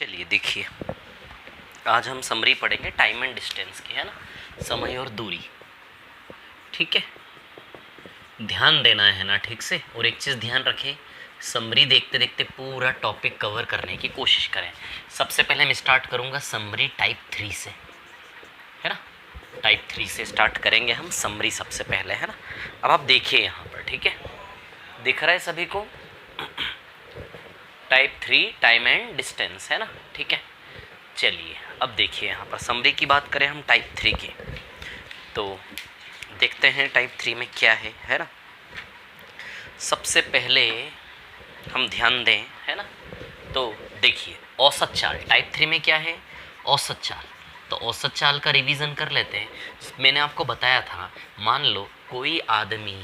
चलिए देखिए, आज हम समरी पढ़ेंगे टाइम एंड डिस्टेंस की, है ना, समय और दूरी। ठीक है, ध्यान देना है ना ठीक से। और एक चीज़ ध्यान रखें, समरी देखते देखते पूरा टॉपिक कवर करने की कोशिश करें। सबसे पहले मैं स्टार्ट करूंगा समरी टाइप 3 से, है ना। टाइप 3 से स्टार्ट करेंगे हम समरी सबसे पहले, है ना। अब आप देखिए यहाँ पर, ठीक है, दिख रहा है सभी को टाइप 3 टाइम एंड डिस्टेंस, है ना। ठीक है, चलिए अब देखिए यहाँ पर समरी की बात करें हम टाइप 3 की, तो देखते हैं टाइप 3 में क्या है ना। सबसे पहले हम ध्यान दें, है ना, तो देखिए औसत चाल टाइप 3 में क्या है, औसत चाल। तो औसत चाल का रिवीजन कर लेते हैं। मैंने आपको बताया था, मान लो कोई आदमी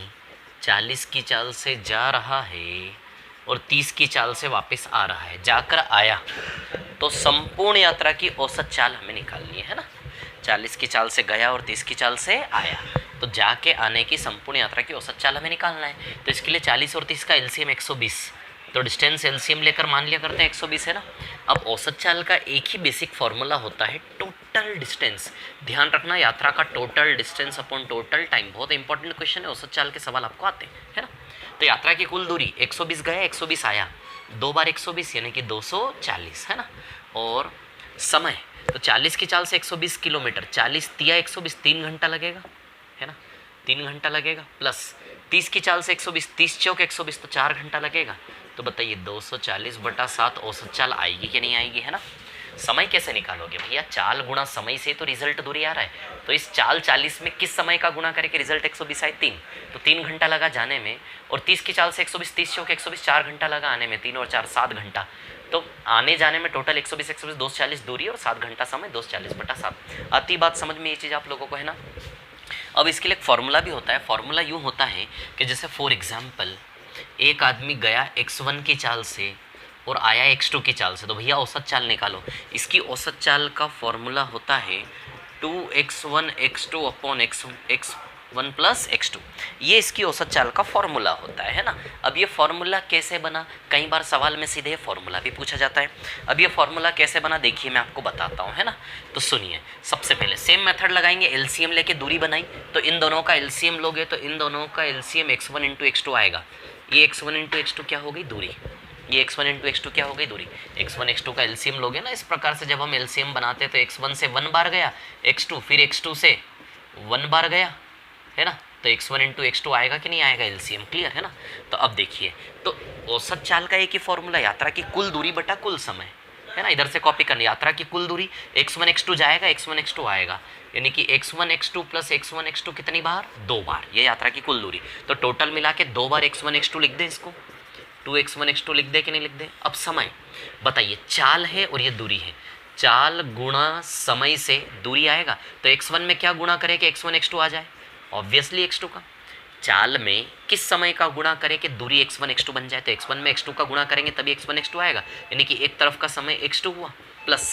40 की चाल से जा रहा है और 30 की चाल से वापस आ रहा है, जाकर आया, तो संपूर्ण यात्रा की औसत चाल हमें निकालनी है ना। 40 की चाल से गया और 30 की चाल से आया, तो जाके आने की संपूर्ण यात्रा की औसत चाल हमें निकालना है। तो इसके लिए 40 और 30 का एलसीएम 120, तो डिस्टेंस एलसीएम लेकर मान लिया करते हैं 120, है ना। अब औसत चाल का एक ही बेसिक फॉर्मूला होता है, टोटल डिस्टेंस। ध्यान रखना, यात्रा का total distance upon total time, बहुत इंपॉर्टेंट क्वेश्चन है, औसत चाल के सवाल आपको आते हैं, है ना। तो यात्रा की कुल दूरी 120 गया 120 आया, 2 बार 120 यानी कि 240, है ना। और समय, तो 40 की चाल से 120 किलोमीटर, 40 तिया 120, 3 घंटा लगेगा, है ना, 3 घंटा लगेगा। प्लस 30 की चाल से 120, 30 चौक 120, तो 4 घंटा लगेगा। तो बताइए 240/7 औसत चाल आएगी कि नहीं आएगी, है ना। समय कैसे निकालोगे भैया, चाल गुणा समय से तो रिजल्ट दूरी आ रहा है। तो इस चाल 40 में किस समय का गुणा करके रिजल्ट 120 आए, 3, तो 3 घंटा लगा जाने में। और 30 की चाल से 120, 30 चौक 120, 4 घंटा लगा आने में, 3 और 4 7 घंटा। तो आने जाने में टोटल 120 120 240 दूरी और 7 घंटा समय, 240/7। आती बात समझ में ये चीज़ आप लोगों को, है ना। अब इसके लिए एक फार्मूला भी होता है। फार्मूला यूँ होता है कि जैसे फॉर एग्जाम्पल एक आदमी गया x1 की चाल से और आया x2 की चाल से, तो भैया औसत चाल निकालो। इसकी औसत चाल का फॉर्मूला होता है 2x1 x2 upon x1 plus x2, ये इसकी औसत चाल का फॉर्मूला होता है ना। अब ये फॉर्मूला कैसे बना, कई बार सवाल में सीधे फॉर्मूला भी पूछा जाता है। अब ये फॉर्मूला कैसे बना देखिए, मैं आपको बताता हूँ, है ना। तो सुनिए, सबसे पहले सेम मेथड लगाएंगे, एलसीएम लेके दूरी बनाई, तो इन दोनों का एलसीएम लोगे तो इन दोनों का एलसीएम x1 इंटू x2 आएगा। ये x1 इंटू x2 क्या हो गई, दूरी। ये x1 इंटू x2 क्या हो गई, दूरी। x1 x2 का एलसीएम लोगे ना, इस प्रकार से जब हम एलसीएम बनाते हैं तो x1 से 1 बार गया x2, फिर x2 से 1 बार गया, है ना। तो x1 इंटू x2 आएगा कि नहीं आएगा, एलसीएम, क्लियर है ना। तो अब देखिए, तो औसत चाल का एक ही फॉर्मूला, यात्रा की कुल दूरी बटा कुल समय, है ना। इधर से कॉपी करनी, यात्रा की कुल दूरी x1 x2 जाएगा, x1 x2 आएगा, यानी कि x1 x2 plus x1 x2 कितनी बार, 2 बार, ये यात्रा की कुल दूरी। तो टोटल मिला के 2 बार x1 x2 लिख दे, इसको 2x1 x2 लिख दे कि नहीं लिख दे। अब समय बताइए, चाल है और ये दूरी है, चाल गुणा समय से दूरी आएगा, तो x1 में क्या गुणा करे कि x1 x2 आ जाए, ऑब्वियसली x2 का। चाल में किस समय का गुणा करें कि दूरी x1 x2 बन जाए, तो x1 में x2 का गुणा करेंगे तभी x1 x2 आएगा, यानी कि एक तरफ का समय x2 हुआ, प्लस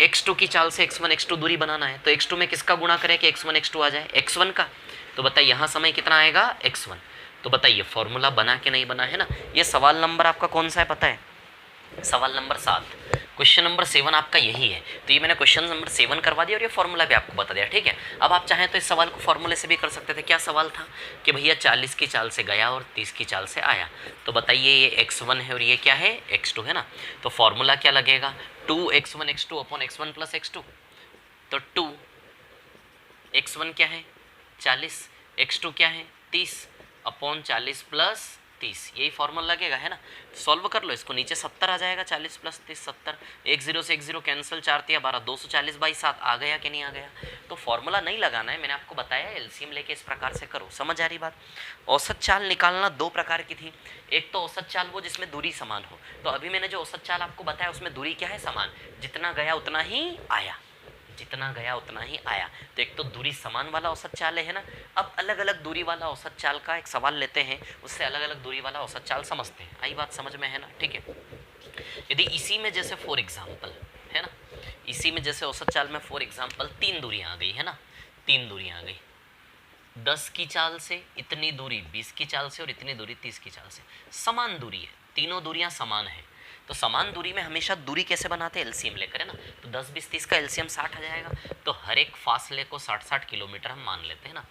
x2 की चाल से x1 x2 दूरी बनाना है, तो x2 में किसका गुणा करें कि x1 x2 आ जाए, x1 का। तो बताइए यहाँ समय कितना आएगा, x1। तो बताइए फॉर्मूला बना के नहीं बना, है ना। ये सवाल नंबर आपका कौन सा है पता है, सवाल नंबर 7, क्वेश्चन नंबर 7 आपका यही है। तो ये मैंने क्वेश्चन नंबर 7 करवा दिया और ये फॉर्मूला भी आपको बता दिया, ठीक है। अब आप चाहें तो इस सवाल को फॉर्मूले से भी कर सकते थे। क्या सवाल था कि भैया 40 की चाल से गया और 30 की चाल से आया, तो बताइए ये x1 है और ये क्या है, x2, है ना। तो फॉर्मूला क्या लगेगा, 2x1 x2 upon x1 plus x2। तो 2x1 क्या है 40, x2 क्या है 30 अपॉन 40 प्लस 30, यही फॉर्मूला लगेगा, है ना। सॉल्व कर लो इसको, नीचे 70 आ जाएगा, 40 प्लस 30 70, एक जीरो से एक जीरो कैंसिल, 4 तिया 12, 240/7 आ गया कि नहीं आ गया। तो फॉर्मूला नहीं लगाना है, मैंने आपको बताया एलसीएम लेके इस प्रकार से करो, समझ आ रही बात। औसत चाल निकालना 2 प्रकार की थी, एक तो औसत चाल वो जिसमें दूरी समान हो, तो अभी मैंने जो औसत चाल आपको बताया उसमें दूरी क्या है, समान, जितना गया उतना ही आया, जितना गया उतना ही आया। तो एक तो दूरी समान वाला औसत चाल है ना। अब अलग अलग दूरी वाला औसत चाल का एक सवाल लेते हैं, उससे अलग अलग दूरी वाला औसत चाल समझते हैं, आई बात समझ में, है ना, ठीक है। यदि इसी में जैसे फॉर एग्जाम्पल, है ना, इसी में जैसे औसत चाल में फॉर एग्जाम्पल 3 दूरियां आ गई, है ना, 3 दूरियां आ गई, 10 की चाल से इतनी दूरी 20 की चाल से और इतनी दूरी 30 की चाल से, समान दूरी है, तीनों दूरियां समान है। तो समान दूरी में हमेशा दूरी कैसे बनाते हैं, एलसीएम लेकर, है ना। तो 10 20 30 का एलसीएम 60 आ जाएगा। तो हर एक फासले को 60-60 किलोमीटर हम मान लेते हैं ना।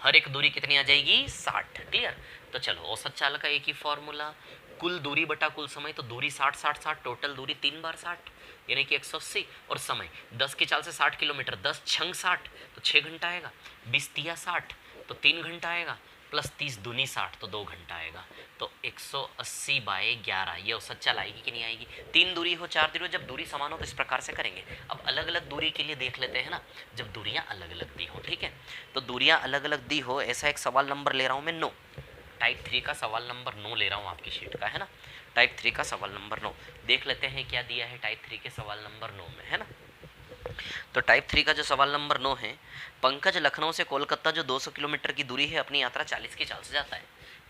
हर एक दूरी कितनी आ जाएगी, 60। क्लियर। तो चलो औसत चाल का एक ही फॉर्मूला, कुल दूरी बटा कुल समय। तो दूरी 60-60-60, टोटल दूरी 3 बार 60 यानी कि 180, और समय 10 की चाल से 60 किलोमीटर, 10 छंग 60 तो 6 घंटा आएगा, 20 तिया 60 तो 3 घंटा आएगा, प्लस 30 दूनी 60 तो 2 घंटा आएगा। तो 180/11 ये औसत चाल आएगी कि नहीं आएगी। 3 दूरी हो 4 दूरी हो, जब दूरी समान हो तो इस प्रकार से करेंगे। अब अलग अलग दूरी के लिए देख लेते हैं ना, जब दूरियां अलग अलग दी हो। ठीक है, तो दूरियां अलग अलग दी हो, ऐसा एक सवाल नंबर ले रहा हूं मैं 9, टाइप 3 का सवाल नंबर 9 ले रहा हूं आपकी शीट का, है ना। टाइप 3 का सवाल नंबर 9 देख लेते हैं क्या दिया है टाइप 3 के सवाल नंबर 9 में, है ना। तो टाइप 3 का जो सवाल नंबर 9 है, पंकज लखनऊ से कोलकाता जो 200 किलोमीटर की दूरी है अपनी यात्रा 40 की चाल से जाता है।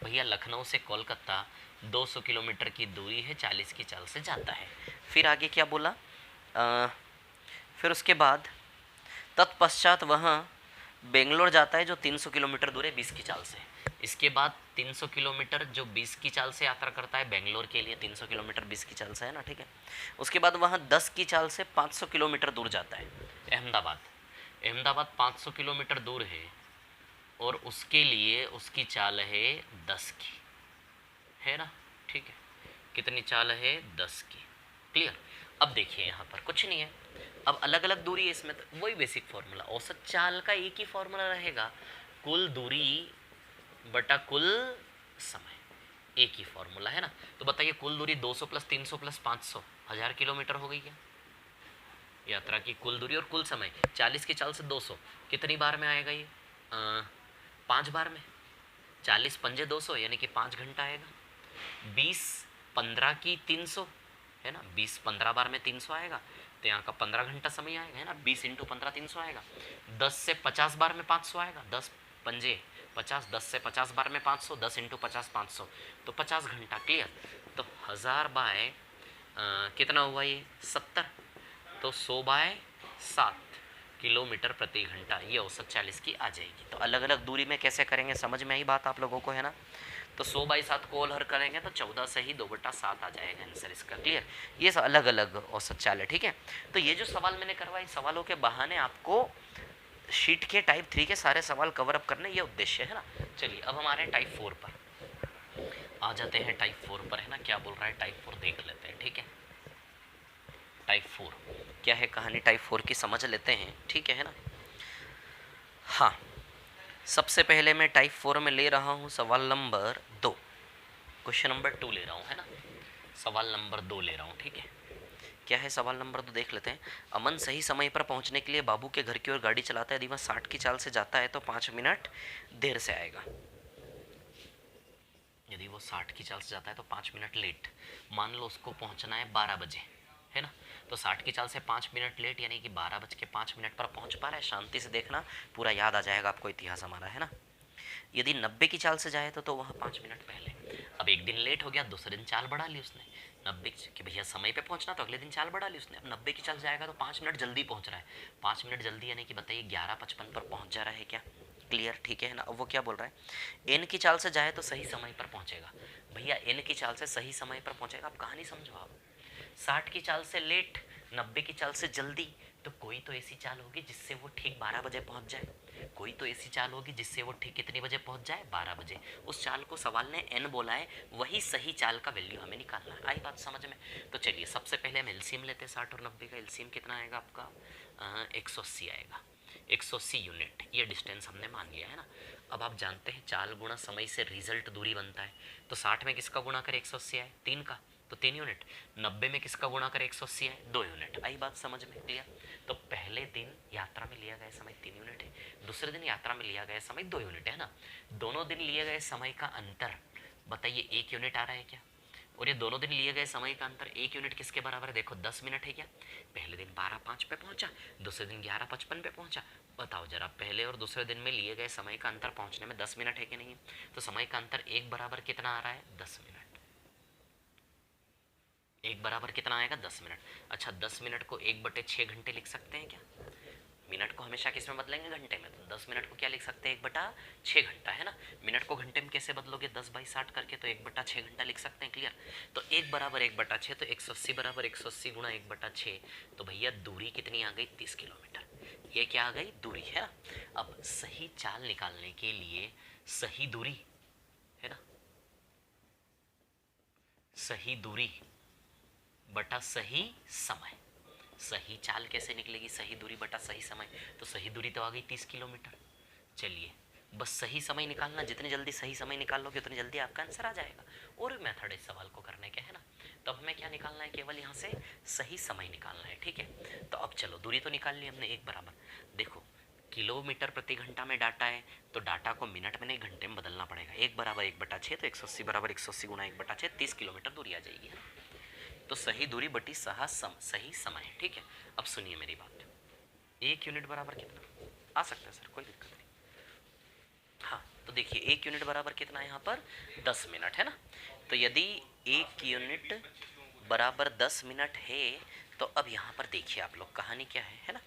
भैया लखनऊ से कोलकाता 200 किलोमीटर की दूरी है, 40 की चाल से जाता है। फिर आगे क्या बोला, फिर उसके बाद तत्पश्चात वह बेंगलोर जाता है जो 300 किलोमीटर दूर है 20 की चाल से। इसके बाद 300 किलोमीटर जो 20 की चाल से यात्रा करता है बेंगलोर के लिए, 300 किलोमीटर 20 की चाल से, है ना। ठीक है, उसके बाद वहाँ 10 की चाल से 500 किलोमीटर दूर जाता है अहमदाबाद। अहमदाबाद 500 किलोमीटर दूर है और उसके लिए उसकी चाल है 10 की, है ना। ठीक है, कितनी चाल है, 10 की। क्लियर। अब देखिए यहाँ पर कुछ नहीं है, अब अलग अलग दूरी है इसमें, तो वही बेसिक फॉर्मूला, औसत चाल का एक ही फॉर्मूला रहेगा, कुल दूरी बटा कुल समय, एक ही फॉर्मूला, है ना। तो बताइए कुल दूरी 200 प्लस 300 प्लस 500 1000 किलोमीटर हो गई क्या। यात्रा की कुल दूरी और कुल समय 40 की चाल से 200 कितनी बार में आएगा ये, 5 बार में। 40 पंजे 200 यानी कि 5 घंटा आएगा। 20 15 की 300, है ना, 20 15 बार में 300 आएगा, तो यहाँ का 15 घंटा समय आएगा, है ना। 20 इंटू 15 300 आएगा। 10 से 50 बार में 500 आएगा, 10 पंजे 50, 10 से 50 बार में 500, 10 इंटू 50 500 तो 50 घंटा। क्लियर। तो 1000 बाय कितना हुआ ये 70, तो 100/7 किलोमीटर प्रति घंटा, ये औसत 40 की आ जाएगी। तो अलग अलग दूरी में कैसे करेंगे समझ में आई बात आप लोगों को, है ना। तो 100/7 को होल करेंगे तो 14 से ही 2/7 आ जाएगा आंसर इसका। क्लियर। ये अलग अलग औसत चाल है। ठीक है, तो ये जो सवाल मैंने करवाए सवालों के बहाने आपको शीट के टाइप 3 के सारे सवाल कवर अप करने, ये उद्देश्य है ना। चलिए अब हमारे टाइप 4 पर आ जाते हैं। टाइप 4 पर, है ना, क्या बोल रहा है टाइप 4 देख लेते हैं। ठीक है, टाइप 4 क्या है कहानी, टाइप 4 की समझ लेते हैं। ठीक है ना। हाँ, सबसे पहले मैं टाइप 4 में ले रहा हूँ सवाल नंबर 2, क्वेश्चन नंबर 2 ले रहा हूँ, है ना। सवाल नंबर 2 ले रहा हूँ। ठीक है, क्या है सवाल नंबर 2 देख लेते हैं। अमन सही समय पर पहुंचने के लिए बाबू के घर की ओर गाड़ी चलाता है। यदि वह 60 की चाल से जाता है तो 5 मिनट देर से आएगा। यदि वो 60 की चाल से जाता है तो 5 मिनट लेट। मान लो उसको पहुंचना है 12 बजे, है ना। तो 60 की चाल से 5 मिनट लेट यानी कि 12:05 पर पहुंच पा रहा है। शांति से देखना, पूरा याद आ जाएगा आपको इतिहास हमारा, है ना। यदि 90 की चाल से जाए तो वह 5 मिनट पहले। अब एक दिन लेट हो गया, दूसरे दिन चाल बढ़ा ली उसने 90 कि भैया समय पे पहुंचना, तो अगले दिन चाल बढ़ा ली उसने। अब 90 की चाल जाएगा तो 5 मिनट जल्दी पहुंच रहा है। 5 मिनट जल्दी यानी कि बताइए 11:55 पर पहुंच जा रहा है क्या। क्लियर। ठीक है ना। अब वो क्या बोल रहा है, एन की चाल से जाए तो सही समय पर पहुंचेगा। भैया एन की चाल से सही समय पर पहुंचेगा, आप कहानी समझो। आप 60 की चाल से लेट, 90 की चाल से जल्दी, तो कोई तो ऐसी चाल होगी जिससे वो ठीक 12 बजे पहुंच जाए। कोई तो ऐसी चाल होगी जिससे वो ठीक कितने बजे पहुंच जाए, 12 बजे। उस चाल को सवाल ने एन बोला है, वही सही चाल का वैल्यू हमें निकालना है। आई बात समझ में। तो चलिए सबसे पहले हम एलसीएम लेते हैं। 60 और 90 का एलसीएम कितना आएगा आपका, 180 आएगा। 180 यूनिट, ये डिस्टेंस हमने मान लिया, है ना। अब आप जानते हैं चाल गुणा समय से रिजल्ट दूरी बनता है। तो 60 में किसका गुणा करें 180 आए, 3 का, तो 3 यूनिट। 90 में किसका गुणा करें 180 आए, 2 यूनिट। आई बात समझ में। क्लियर। तो पहले दिन यात्रा में लिया गया समय 3 यूनिट है, दूसरे दिन यात्रा में लिया गया समय 2 यूनिट है ना। दोनों दिन लिए गए समय का अंतर बताइए 1 यूनिट आ रहा है क्या। और ये दोनों दिन लिए गए समय का अंतर 1 यूनिट किसके बराबर है, देखो 10 मिनट है क्या। पहले दिन 12:05 पे पहुंचा, दूसरे दिन 11:55 पे पहुंचा। बताओ जरा, पहले और दूसरे दिन में लिए गए समय का अंतर पहुंचने में 10 मिनट है कि नहीं। तो समय का अंतर 1 बराबर कितना आ रहा है, 10 मिनट। 1 बराबर कितना आएगा, 10 मिनट। अच्छा 10 मिनट को 1/6 घंटे लिख सकते हैं क्या। मिनट को हमेशा किस में बदलेंगे? घंटे में। तो 10 मिनट को क्या लिख सकते हैं? 1/6 घंटा, है ना। मिनट को घंटे में कैसे बदलोगे? 10/60 करके, तो 1/6 घंटा लिख सकते हैं। क्लियर। तो 1 बराबर 1/6, तो 180 बराबर 180 गुणा 1/6। तो भैया दूरी कितनी आ गई? 30 किलोमीटर। ये क्या आ गई? दूरी, है ना। अब सही चाल निकालने के लिए सही दूरी, है ना, सही दूरी बटा सही समय। सही चाल कैसे निकलेगी? सही दूरी बटा सही समय। तो सही दूरी तो आ गई 30 किलोमीटर। चलिए, बस सही समय निकालना, जितनी जल्दी सही समय निकाल लोगे उतनी जल्दी आपका आंसर आ जाएगा। और भी मेथड है इस सवाल को करने के, है ना। तो अब हमें क्या निकालना है? केवल यहाँ से सही समय निकालना है, ठीक है। तो अब चलो, दूरी तो निकाल ली हमने, 1 बराबर, देखो किलोमीटर प्रति घंटा में डाटा है, तो डाटा को मिनट में नहीं घंटे में बदलना पड़ेगा। 1 बराबर 1/6, तो 180 बराबर 180 गुणा 1/6, 30 किलोमीटर दूरी आ जाएगी, है ना। तो सही दूरी बटी सही समय, ठीक है। अब सुनिए मेरी बात, 1 यूनिट बराबर कितना आ सकता है सर? कोई दिक्कत नहीं। हाँ, तो देखिए 1 यूनिट बराबर कितना है यहाँ पर? 10 मिनट, है ना। तो यदि 1 यूनिट बराबर 10 मिनट है, तो अब यहाँ पर देखिए आप लोग, कहानी क्या है ना।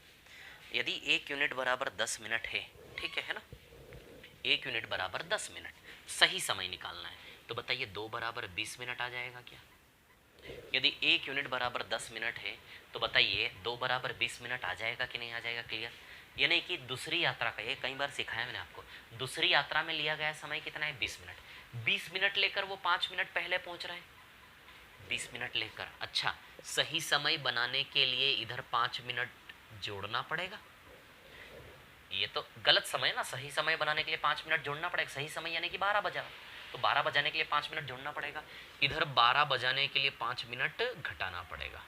यदि 1 यूनिट बराबर 10 मिनट है, ठीक है ना, 1 यूनिट बराबर 10 मिनट, सही समय निकालना है। तो बताइए 2 बराबर 20 मिनट आ जाएगा क्या? यदि 1 यूनिट बराबर 10 मिनट है, तो बताइए 2 बराबर 20 मिनट आ जाएगा कि नहीं आ जाएगा? क्लियर। यानी कि दूसरी यात्रा का, ये कई बार सिखाया मैंने आपको, दूसरी यात्रा में लिया गया समय कितना है? 20 मिनट। 20 मिनट लेकर वो 5 मिनट पहले पहुंच रहा है, 20 मिनट लेकर। अच्छा, सही समय बनाने के लिए इधर 5 मिनट जोड़ना पड़ेगा। ये तो गलत समय है ना, सही समय बनाने के लिए 5 मिनट जोड़ना पड़ेगा। सही समय यानी कि 12 बजा, तो 12 बजाने के लिए 5 मिनट जोड़ना पड़ेगा। इधर 12 बजाने के लिए 5 मिनट घटाना पड़ेगा।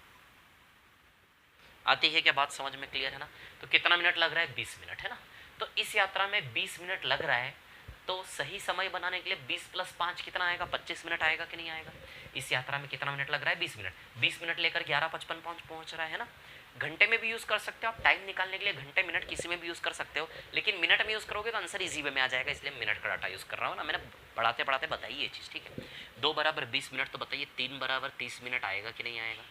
आती है क्या बात समझ में? क्लियर है ना। तो कितना मिनट लग रहा है? 20 मिनट, है ना। तो इस यात्रा में 20 मिनट लग रहा है, तो सही समय बनाने के लिए 20 + 5 कितना आएगा? 25 मिनट आएगा कि नहीं आएगा? इस यात्रा में कितना मिनट लग रहा है? 20 मिनट। 20 मिनट लेकर 11:55 पहुंच रहा है ना। घंटे में भी यूज़ कर सकते हो आप, टाइम निकालने के लिए घंटे मिनट किसी में भी यूज़ कर सकते हो, लेकिन मिनट में यूज़ करोगे तो आंसर इजी वे में आ जाएगा, इसलिए मिनट का डाटा यूज़ कर रहा हूँ ना। मैंने पढ़ाते पढ़ाते बताई ये चीज़, ठीक है। 2 बराबर 20 मिनट, तो बताइए 3 बराबर 30 मिनट आएगा कि नहीं आएगा?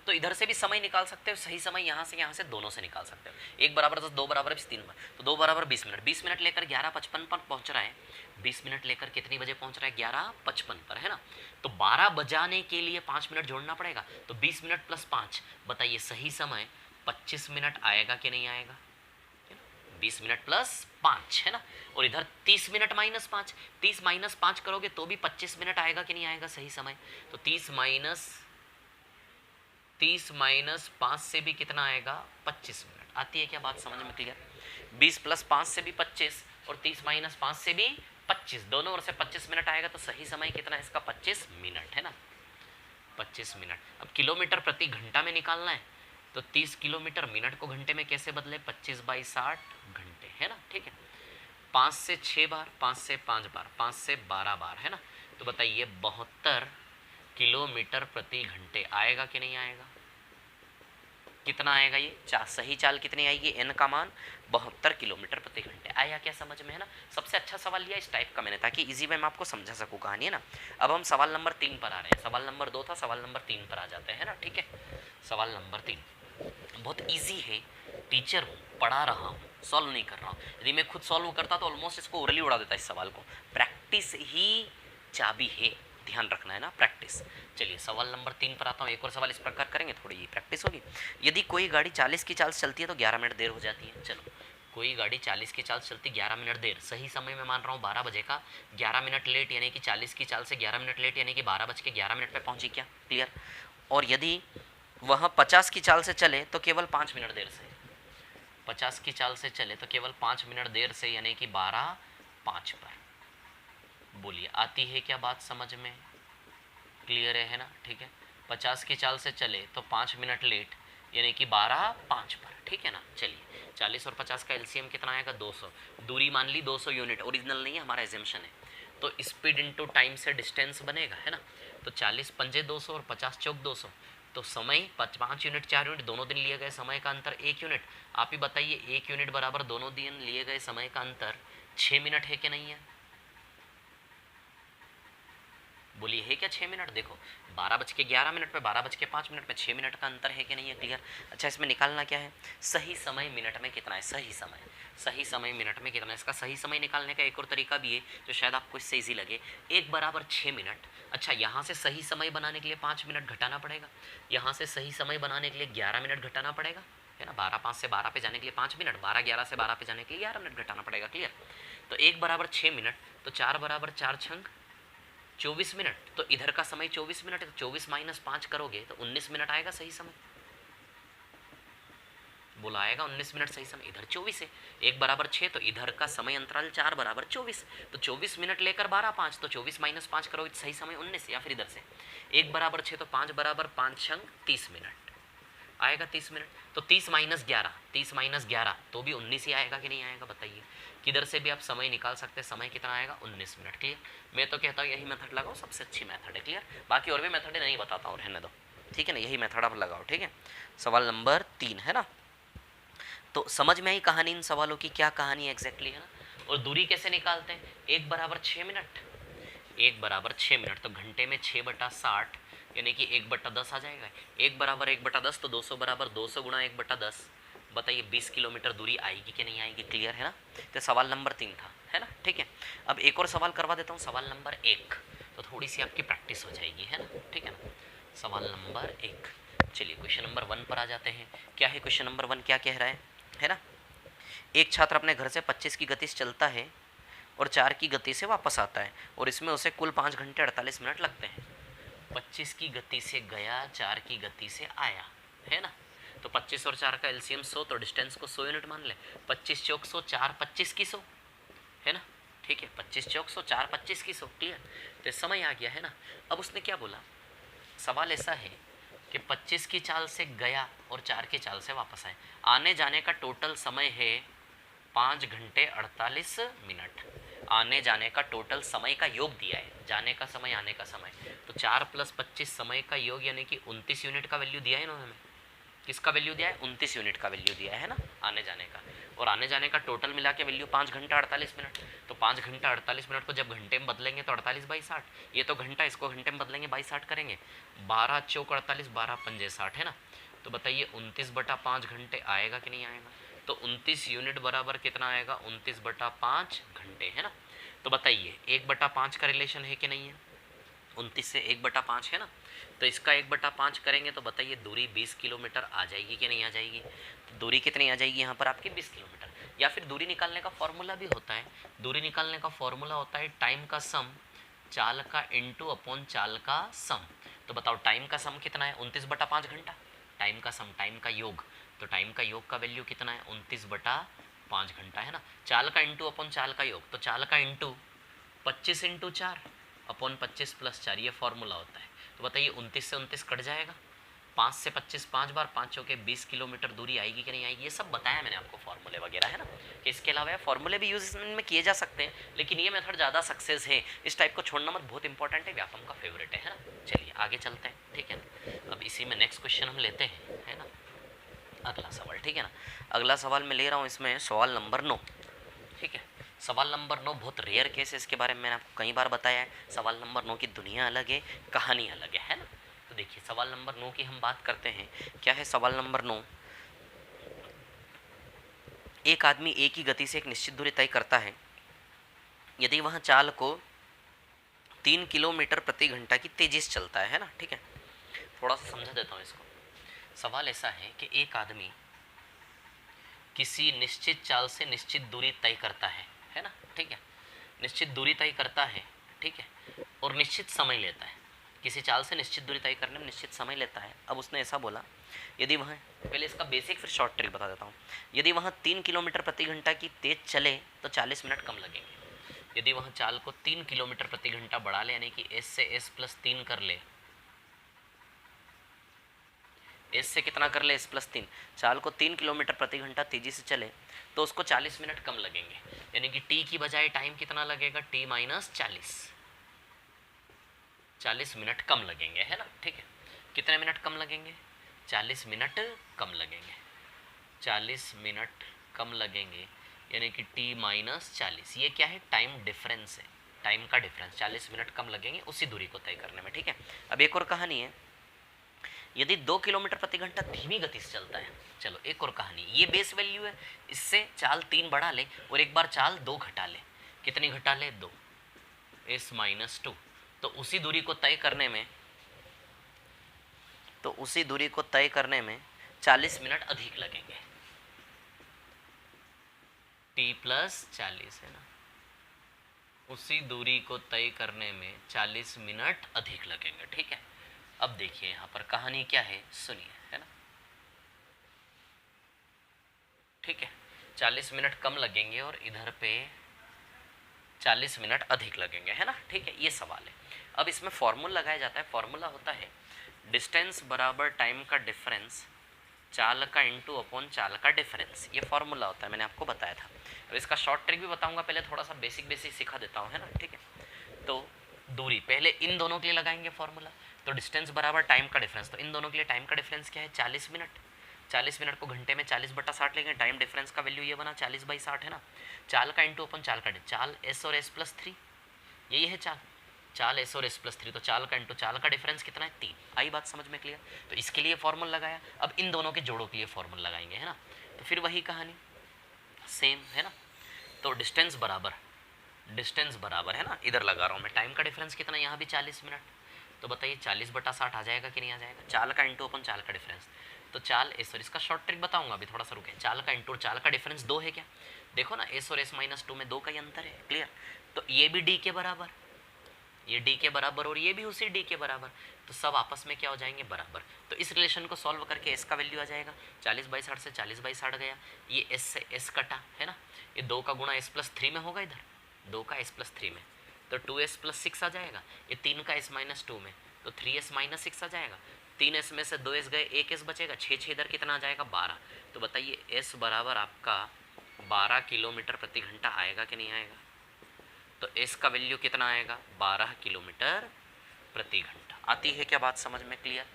तो इधर से भी समय निकाल सकते हो, सही समय यहाँ से दोनों से निकाल सकते हो। 1 बराबर 10, 2 बराबर 20, 3 बराबर, तो 2 बराबर 20 मिनट। 20 मिनट लेकर 11:55 पर पहुंच रहा है। 20 मिनट लेकर कितनी बजे पहुंच रहा है? 11:55 पर, है ना। तो 12 बजाने के लिए 5 मिनट जोड़ना पड़ेगा, तो 20 मिनट + 5, बताइए सही समय 25 मिनट आएगा कि नहीं आएगा? 20 मिनट + 5, है ना। और इधर 30 मिनट -5, 30 - 5 करोगे तो भी 25 मिनट आएगा कि नहीं आएगा सही समय? तो 30 - 5 से भी कितना आएगा? 25 मिनट। आती है क्या बात समझ में? क्लियर। 20 + 5 से भी 25, और 30 - 5 से भी 25, दोनों ओर से 25 मिनट आएगा, तो सही समय कितना है इसका? 25 मिनट, है ना। 25 मिनट। अब किलोमीटर प्रति घंटा में निकालना है, तो 30 किलोमीटर मिनट को घंटे में कैसे बदले? 25/60 घंटे, है ना, ठीक है। 5 से 6 बार, 5 से 5 बार, 5 से 12 बार, है ना। तो बताइए 72 किलोमीटर प्रति घंटे आएगा कि नहीं आएगा? कितना आएगा ये? सही चाल कितनी आएगी? एन का मान 72 किलोमीटर प्रति घंटे। आया क्या समझ में? है ना। सबसे अच्छा सवाल लिया इस टाइप का मैंने, ताकि इजी वे में आपको समझा सकूँ कहानी, है ना। अब हम सवाल नंबर 3 पर आ रहे हैं। सवाल नंबर 2 था, सवाल नंबर 3 पर आ जाते हैं ना, ठीक है। सवाल नंबर 3 बहुत ईजी है, टीचर हूँ, पढ़ा रहा हूँ, सॉल्व नहीं कर रहा हूँ। यदि मैं खुद सॉल्व करता तो ऑलमोस्ट इसको ओरली उड़ा देता इस सवाल को। प्रैक्टिस ही चाबी है, ध्यान रखना है ना, प्रैक्टिस। चलिए सवाल नंबर 3 पर आता हूँ। एक और सवाल इस प्रकार करेंगे, थोड़ी प्रैक्टिस होगी। यदि कोई गाड़ी 40 की चाल से चलती है तो 11 मिनट देर हो जाती है। चलो, कोई गाड़ी 40 की चाल से चलती, 11 मिनट देर, सही समय मैं मान रहा हूँ 12 बजे का, 11 मिनट लेट, यानी कि 40 की चाल से 11 मिनट लेट, यानी कि 12:11 पर पहुँची क्या? क्लियर। और यदि वह 50 की चाल से चले तो केवल 5 मिनट देर से, 50 की चाल से चले तो केवल 5 मिनट देर से, यानी कि 12:05 पर। बोलिए आती है क्या बात समझ में? क्लियर है ना, ठीक है। 50 की चाल से चले तो 5 मिनट लेट, यानी कि 12:05 पर, ठीक है ना। चलिए 40 और 50 का एलसीएम कितना आएगा? 200। दूरी मान ली 200 यूनिट, ओरिजिनल नहीं है, हमारा एजम्पशन है। तो स्पीड इनटू टाइम से डिस्टेंस बनेगा, है ना। तो 40 पंजे 200 और 50 चौक 200, तो समय 5 यूनिट 4 यूनिट, दोनों दिन लिए गए समय का अंतर 1 यूनिट। आप ही बताइए 1 यूनिट बराबर दोनों दिन लिए गए समय का अंतर 6 मिनट है कि नहीं है? बोलिए है क्या 6 मिनट? देखो 12:11 पे 12:05 में 6 मिनट का अंतर है कि नहीं है, क्लियर। अच्छा, इसमें निकालना क्या है, सही समय मिनट में कितना है, सही समय मिनट में कितना है। इसका सही समय निकालने का एक और तरीका भी है जो शायद आपको इससे ईजी लगे, 1=6 मिनट। अच्छा, यहाँ से सही समय बनाने के लिए 5 मिनट घटाना पड़ेगा, यहाँ से सही समय बनाने के लिए 11 मिनट घटाना पड़ेगा, है ना। 12:05 से 12 पे जाने के लिए 5 मिनट, 12:11 से 12 पे जाने के लिए 11 मिनट घटाना पड़ेगा, क्लियर। तो 1=6 मिनट, तो 4=4 24 मिनट। तो इधर का समय 24 मिनट है, तो 24 - 5 करोगे तो 19 मिनट आएगा सही समय। बोला आएगा 19 मिनट सही समय, इधर 24 है। 1=6 तो इधर का समय अंतराल 4=24, तो 24 मिनट लेकर 12:05, तो 24 - 5 करोगे तो सही समय 19। या फिर इधर से 1=6 तो 5=5 30 मिनट आएगा, 30 मिनट। तो 30 - 11 तो भी 19 ही आएगा कि नहीं आएगा, बताइए। किधर से भी आप समय निकाल सकते हैं, समय कितना आएगा, 19 मिनट, क्लियर। मैं तो कहता हूँ यही मेथड लगाओ, सबसे अच्छी मेथड है, क्लियर। बाकी और भी मेथड नहीं बताता हूँ, रहने दो, ठीक है ना। यही मेथड आप लगाओ, ठीक है। सवाल नंबर 3 है ना। तो समझ में आई कहानी, इन सवालों की क्या कहानी एग्जैक्टली है ना। और दूरी कैसे निकालते हैं, 1=6 मिनट, 1=6 मिनट, तो घंटे में 6/60 यानी कि 1/10 आ जाएगा। 1=1/10 तो 200 गुणा 1/10, बताइए 20 किलोमीटर दूरी आएगी कि नहीं आएगी, क्लियर है ना। तो सवाल नंबर 3 था, है ना, ठीक है। अब एक और सवाल करवा देता हूँ, सवाल नंबर 1, तो थोड़ी सी आपकी प्रैक्टिस हो जाएगी, है ना, ठीक है ना। सवाल नंबर 1, चलिए क्वेश्चन नंबर 1 पर आ जाते हैं। क्या है क्वेश्चन नंबर 1, क्या कह रहा है ना। एक छात्र अपने घर से 25 की गति से चलता है और 4 की गति से वापस आता है, और इसमें उसे कुल 5 घंटे 48 मिनट लगते हैं। 25 की गति से गया, 4 की गति से आया, है ना। तो 25 और 4 का एलसीएम 100, तो डिस्टेंस को 100 यूनिट मान ले। 25 चौक 100, 4 25 की 100, है ना, ठीक है। 25 चौक 100, 4 25 की 100, क्लियर। तो समय आ गया, है ना। अब उसने क्या बोला, सवाल ऐसा है कि 25 की चाल से गया और 4 की चाल से वापस आए, आने जाने का टोटल समय है 5 घंटे 48 मिनट। आने जाने का टोटल समय का योग दिया है, जाने का समय आने का समय, तो 4 + 25 समय का योग यानी कि 29 यूनिट का वैल्यू दिया है इन्होंने हमें। किसका वैल्यू दिया है, 29 यूनिट का वैल्यू दिया है ना, आने जाने का। और आने जाने का टोटल मिला के वैल्यू 5 घंटा 48 मिनट। तो 5 घंटा 48 मिनट को जब घंटे में बदलेंगे तो 48/60, ये तो घंटा, इसको घंटे में बदलेंगे 60 करेंगे, 12 चौक 48, 12 पंजे 60, है ना। तो बताइए 29/5 घंटे आएगा कि नहीं आएगा। तो 29 यूनिट बराबर कितना आएगा, 29/5 घंटे, है ना। तो बताइए 1/5 का रिलेशन है कि नहीं है, 29 से 1/5 है ना। तो इसका 1/5 करेंगे तो बताइए दूरी 20 किलोमीटर आ जाएगी कि नहीं आ जाएगी। तो दूरी कितनी आ जाएगी यहाँ पर आपकी, 20 किलोमीटर। या फिर दूरी निकालने का फॉर्मूला भी होता है, दूरी निकालने का फॉर्मूला होता है टाइम का सम, चाल का इंटू अपॉन चाल का सम। तो बताओ टाइम का सम कितना है, 29/5 घंटा। टाइम का सम, टाइम का योग, तो टाइम का योग का वैल्यू कितना है, 29/5 घंटा, है ना। चाल का इंटू अपॉन चाल का योग, तो चाल का इंटू 25 × 4 अपॉन 25 + 4, ये फॉर्मूला होता है। तो बताइए 29 से 29 कट जाएगा, 5 से 25 5 बार, 5 चौके 20 किलोमीटर दूरी आएगी कि नहीं आएगी। ये सब बताया मैंने आपको फॉर्मूले वगैरह, है ना। कि इसके अलावा फॉर्मूले भी यूज में किए जा सकते हैं, लेकिन ये मेथड ज़्यादा सक्सेस है, इस टाइप को छोड़ना मत, बहुत इंपॉर्टेंट है, व्यापम का फेवरेट है ना। चलिए आगे चलते हैं, ठीक है ना। अब इसी में नेक्स्ट क्वेश्चन हम लेते हैं, है ना, अगला सवाल, ठीक है ना। अगला सवाल मैं ले रहा हूँ इसमें सवाल नंबर 9, ठीक है। सवाल नंबर 9 बहुत रेयर केस है, इसके बारे में मैंने आपको कई बार बताया है। सवाल नंबर 9 की दुनिया अलग है, कहानी अलग है ना। तो देखिए सवाल नंबर 9 की हम बात करते हैं। क्या है सवाल नंबर 9, एक आदमी एक ही गति से एक निश्चित दूरी तय करता है, यदि वह चाल को 3 किलोमीटर प्रति घंटा की तेजी से चलता है ना, ठीक है। थोड़ा सा समझा देता हूँ इसको। सवाल ऐसा है कि एक आदमी किसी निश्चित चाल से निश्चित दूरी तय करता है ना, ठीक है। निश्चित दूरी तय करता है, ठीक है, और निश्चित समय लेता है। किसी चाल से निश्चित दूरी तय करने में निश्चित समय लेता है। अब उसने ऐसा बोला, यदि वह, पहले इसका बेसिक फिर शॉर्ट ट्रिक बता देता हूँ। यदि वह 3 किलोमीटर प्रति घंटा की तेज चले तो 40 मिनट कम लगेंगे। यदि वह चाल को 3 किलोमीटर प्रति घंटा बढ़ा ले, यानी कि S से S + 3 कर ले, एस से कितना कर ले, S + 3, चाल को 3 किलोमीटर प्रति घंटा तेजी से चले तो उसको 40 मिनट कम लगेंगे। यानी कि टी की बजाय टाइम कितना लगेगा, T - 40 मिनट कम लगेंगे, है ना, ठीक है। कितने मिनट कम लगेंगे, 40 मिनट कम लगेंगे, 40 मिनट कम लगेंगे, यानी कि T - 40। ये क्या है, टाइम डिफरेंस है, टाइम का डिफरेंस, 40 मिनट कम लगेंगे उसी दूरी को तय करने में, ठीक है। अब एक और कहानी है, यदि 2 किलोमीटर प्रति घंटा धीमी गति से चलता है, चलो एक और कहानी, ये बेस वैल्यू है, इससे चाल 3 बढ़ा ले और एक बार चाल 2 घटा ले, कितनी घटा ले, 2, s-2, तो उसी दूरी को तय करने में 40 मिनट अधिक लगेंगे, t+40 है ना, उसी दूरी को तय करने में 40 मिनट अधिक लगेंगे, ठीक है। अब देखिए यहाँ पर कहानी क्या है, सुनिए, है ना, ठीक है, 40 मिनट कम लगेंगे और इधर पे 40 मिनट अधिक लगेंगे, है ना, ठीक है, ये सवाल है। अब इसमें फॉर्मूला लगाया जाता है, फॉर्मूला होता है डिस्टेंस बराबर टाइम का डिफरेंस चाल का इंटू अपॉन चाल का डिफरेंस, ये फॉर्मूला होता है, मैंने आपको बताया था। अब इसका शॉर्ट ट्रिक भी बताऊंगा, पहले थोड़ा सा बेसिक सिखा देता हूँ, है ना, ठीक है। तो दूरी पहले इन दोनों के लिए लगाएंगे फॉर्मूला, तो डिस्टेंस बराबर टाइम का डिफरेंस, तो इन दोनों के लिए टाइम का डिफरेंस क्या है, 40 मिनट, 40 मिनट को घंटे में 40/60 लेंगे, टाइम डिफरेंस का वैल्यू ये बना 40/60, है ना। चाल का इंटू अपन चाल का, चाल s और s+3, यही है चाल s और s+3, तो चाल का इंटू चाल का डिफरेंस कितना है, 3। आई बात समझ में क्लियर, तो इसके लिए फॉर्मूला लगाया, अब इन दोनों के जोड़ों के लिए फॉर्मूला लगाएंगे, है ना, तो फिर वही कहानी सेम, है ना। तो डिस्टेंस बराबर है ना, इधर लगा रहा हूँ मैं, टाइम का डिफरेंस कितना, यहाँ भी 40 मिनट, तो बताइए 40/60 आ जाएगा कि नहीं आ जाएगा, चाल का इंटू अपन चाल का डिफरेंस, तो चाल s और इसका शॉर्ट ट्रिक बताऊंगा अभी, थोड़ा सा रुके, चाल का इंटू चाल का डिफरेंस 2 है क्या, देखो ना, s और s-2 में 2 का ही अंतर है, क्लियर, तो ये भी d के बराबर, ये d के बराबर और ये भी उसी d के बराबर, तो सब आपस में क्या हो जाएंगे, बराबर। तो इस रिलेशन को सॉल्व करके s का वैल्यू आ जाएगा 40/60 से 40/60 गया, ये s से s कटा, है ना, ये 2 का गुणा s+3 में होगा, इधर 2 का s+3 में, तो 2s+6 आ जाएगा, ये 3 का s-2 में, तो 3s-6 आ जाएगा, 3s में से 2s गए, 1s बचेगा, 6 इधर कितना आ जाएगा, 12। तो बताइए s बराबर आपका 12 किलोमीटर प्रति घंटा आएगा कि नहीं आएगा, तो s का वैल्यू कितना आएगा, 12 किलोमीटर प्रति घंटा। आती है क्या बात समझ में क्लियर,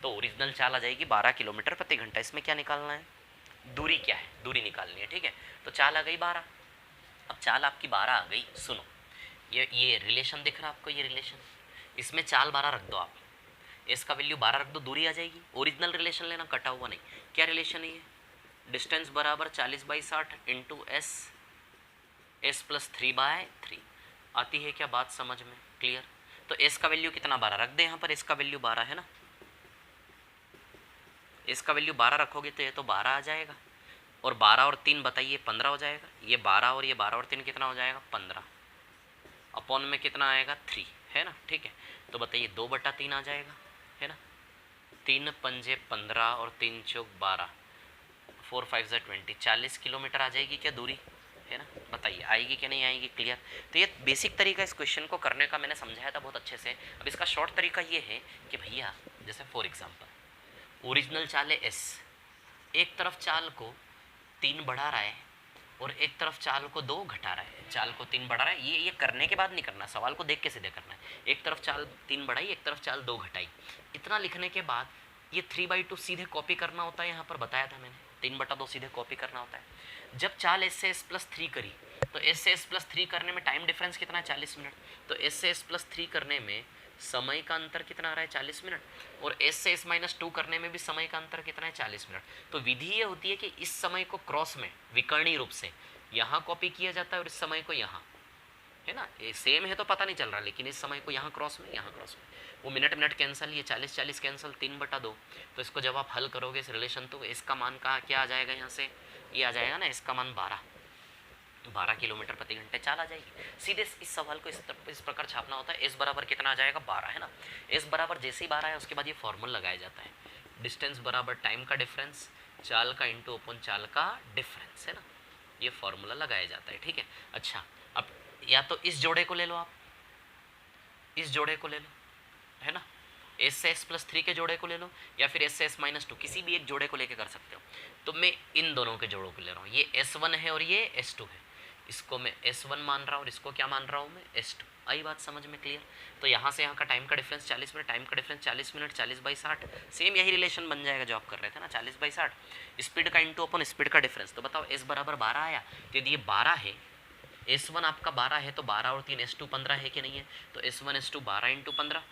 तो ओरिजिनल चाल आ जाएगी 12 किलोमीटर प्रति घंटा। इसमें क्या निकालना है, दूरी क्या है, दूरी निकालनी है, ठीक है, तो चाल आ गई 12, अब चाल आपकी 12 आ गई, सुनो ये रिलेशन दिख रहा है आपको, ये रिलेशन, इसमें चाल 12 रख दो आप, s का वैल्यू 12 रख दो, दूरी आ जाएगी, ओरिजिनल रिलेशन लेना, कटा हुआ नहीं, क्या रिलेशन है ये, डिस्टेंस बराबर 40/60 इंटू s+3/3, आती है क्या बात समझ में क्लियर। तो s का वैल्यू कितना, 12 रख दे यहाँ पर, s का वैल्यू 12 है ना, s का वैल्यू 12 रखोगे तो ये तो 12 आ जाएगा, और 12 और 3 बताइए 15 हो जाएगा, ये 12 और ये 12 और 3 कितना हो जाएगा, 15, अपॉन में कितना आएगा, 3, है ना, ठीक है, तो बताइए 2/3 आ जाएगा, है ना, 3 पंजे 15 और 3 चौक 12, 4 5 20, 40 किलोमीटर आ जाएगी क्या दूरी, है ना, बताइए आएगी कि नहीं आएगी, क्लियर। तो ये बेसिक तरीका इस क्वेश्चन को करने का मैंने समझाया था बहुत अच्छे से। अब इसका शॉर्ट तरीका ये है कि भैया जैसे फॉर एग्जांपल ओरिजिनल चाल है s, एक तरफ चाल को 3 बढ़ा रहा है और एक तरफ चाल को 2 घटा रहा है, चाल को 3 बढ़ा रहा है, ये करने के बाद नहीं करना, सवाल को देख के सीधे करना है, एक तरफ चाल 3 बढ़ाई, एक तरफ चाल 2 घटाई, इतना लिखने के बाद ये 3/2 सीधे कॉपी करना होता है, यहाँ पर बताया था मैंने, 3/2 सीधे कॉपी करना होता है। जब चाल s से s+3 करी, तो s से s+3 करने में टाइम डिफरेंस कितना है, 40 मिनट, तो s से s+3 करने में समय का अंतर कितना आ रहा है, 40 मिनट, और s से s-2 करने में भी समय का अंतर कितना है, 40 मिनट। तो विधि ये होती है कि इस समय को क्रॉस में विकर्णी रूप से यहाँ कॉपी किया जाता है और इस समय को यहाँ, है ना, ये सेम है तो पता नहीं चल रहा, लेकिन इस समय को यहाँ क्रॉस में, यहाँ क्रॉस में, वो मिनट कैंसिल, ये 40 कैंसिल, 3/2, तो इसको जब आप हल करोगे इस रिलेशन, तो इसका मान का क्या आ जाएगा, यहाँ से ये आ जाएगा ना, इसका मान 12 किलोमीटर प्रति घंटे चाल आ जाएगी। सीधे इस सवाल को इस प्रकार छापना होता है, s बराबर कितना आ जाएगा, 12, है ना, s बराबर जैसे ही 12 है उसके बाद ये फॉर्मूला लगाया जाता है, डिस्टेंस बराबर टाइम का डिफरेंस चाल का इंटू अपन चाल का डिफरेंस, है ना, ये फॉर्मूला लगाया जाता है, ठीक है। अच्छा, अब या तो इस जोड़े को ले लो आप, इस जोड़े को ले लो, है ना, s से s+3 के जोड़े को ले लो, या फिर s से s-2 किसी भी एक जोड़े को लेके कर सकते हो। तो मैं इन दोनों के जोड़ों को ले रहा हूँ, ये s1 है और ये s2 है, इसको मैं s1 मान रहा हूँ और इसको क्या मान रहा हूँ मैं, s2। आई बात समझ में क्लियर। तो यहाँ से यहाँ का टाइम का डिफरेंस 40 मिनट, टाइम का डिफरेंस 40 मिनट, 40/60, सेम यही रिलेशन बन जाएगा जो आप कर रहे थे ना, 40/60, स्पीड का इंटू अपन स्पीड का डिफरेंस। तो बताओ s बराबर 12 आया, तो यदि ये 12 है, S1 आपका 12 है तो 12 और 3 S2 15 है कि नहीं है, तो S1 S2 12 इंटू 15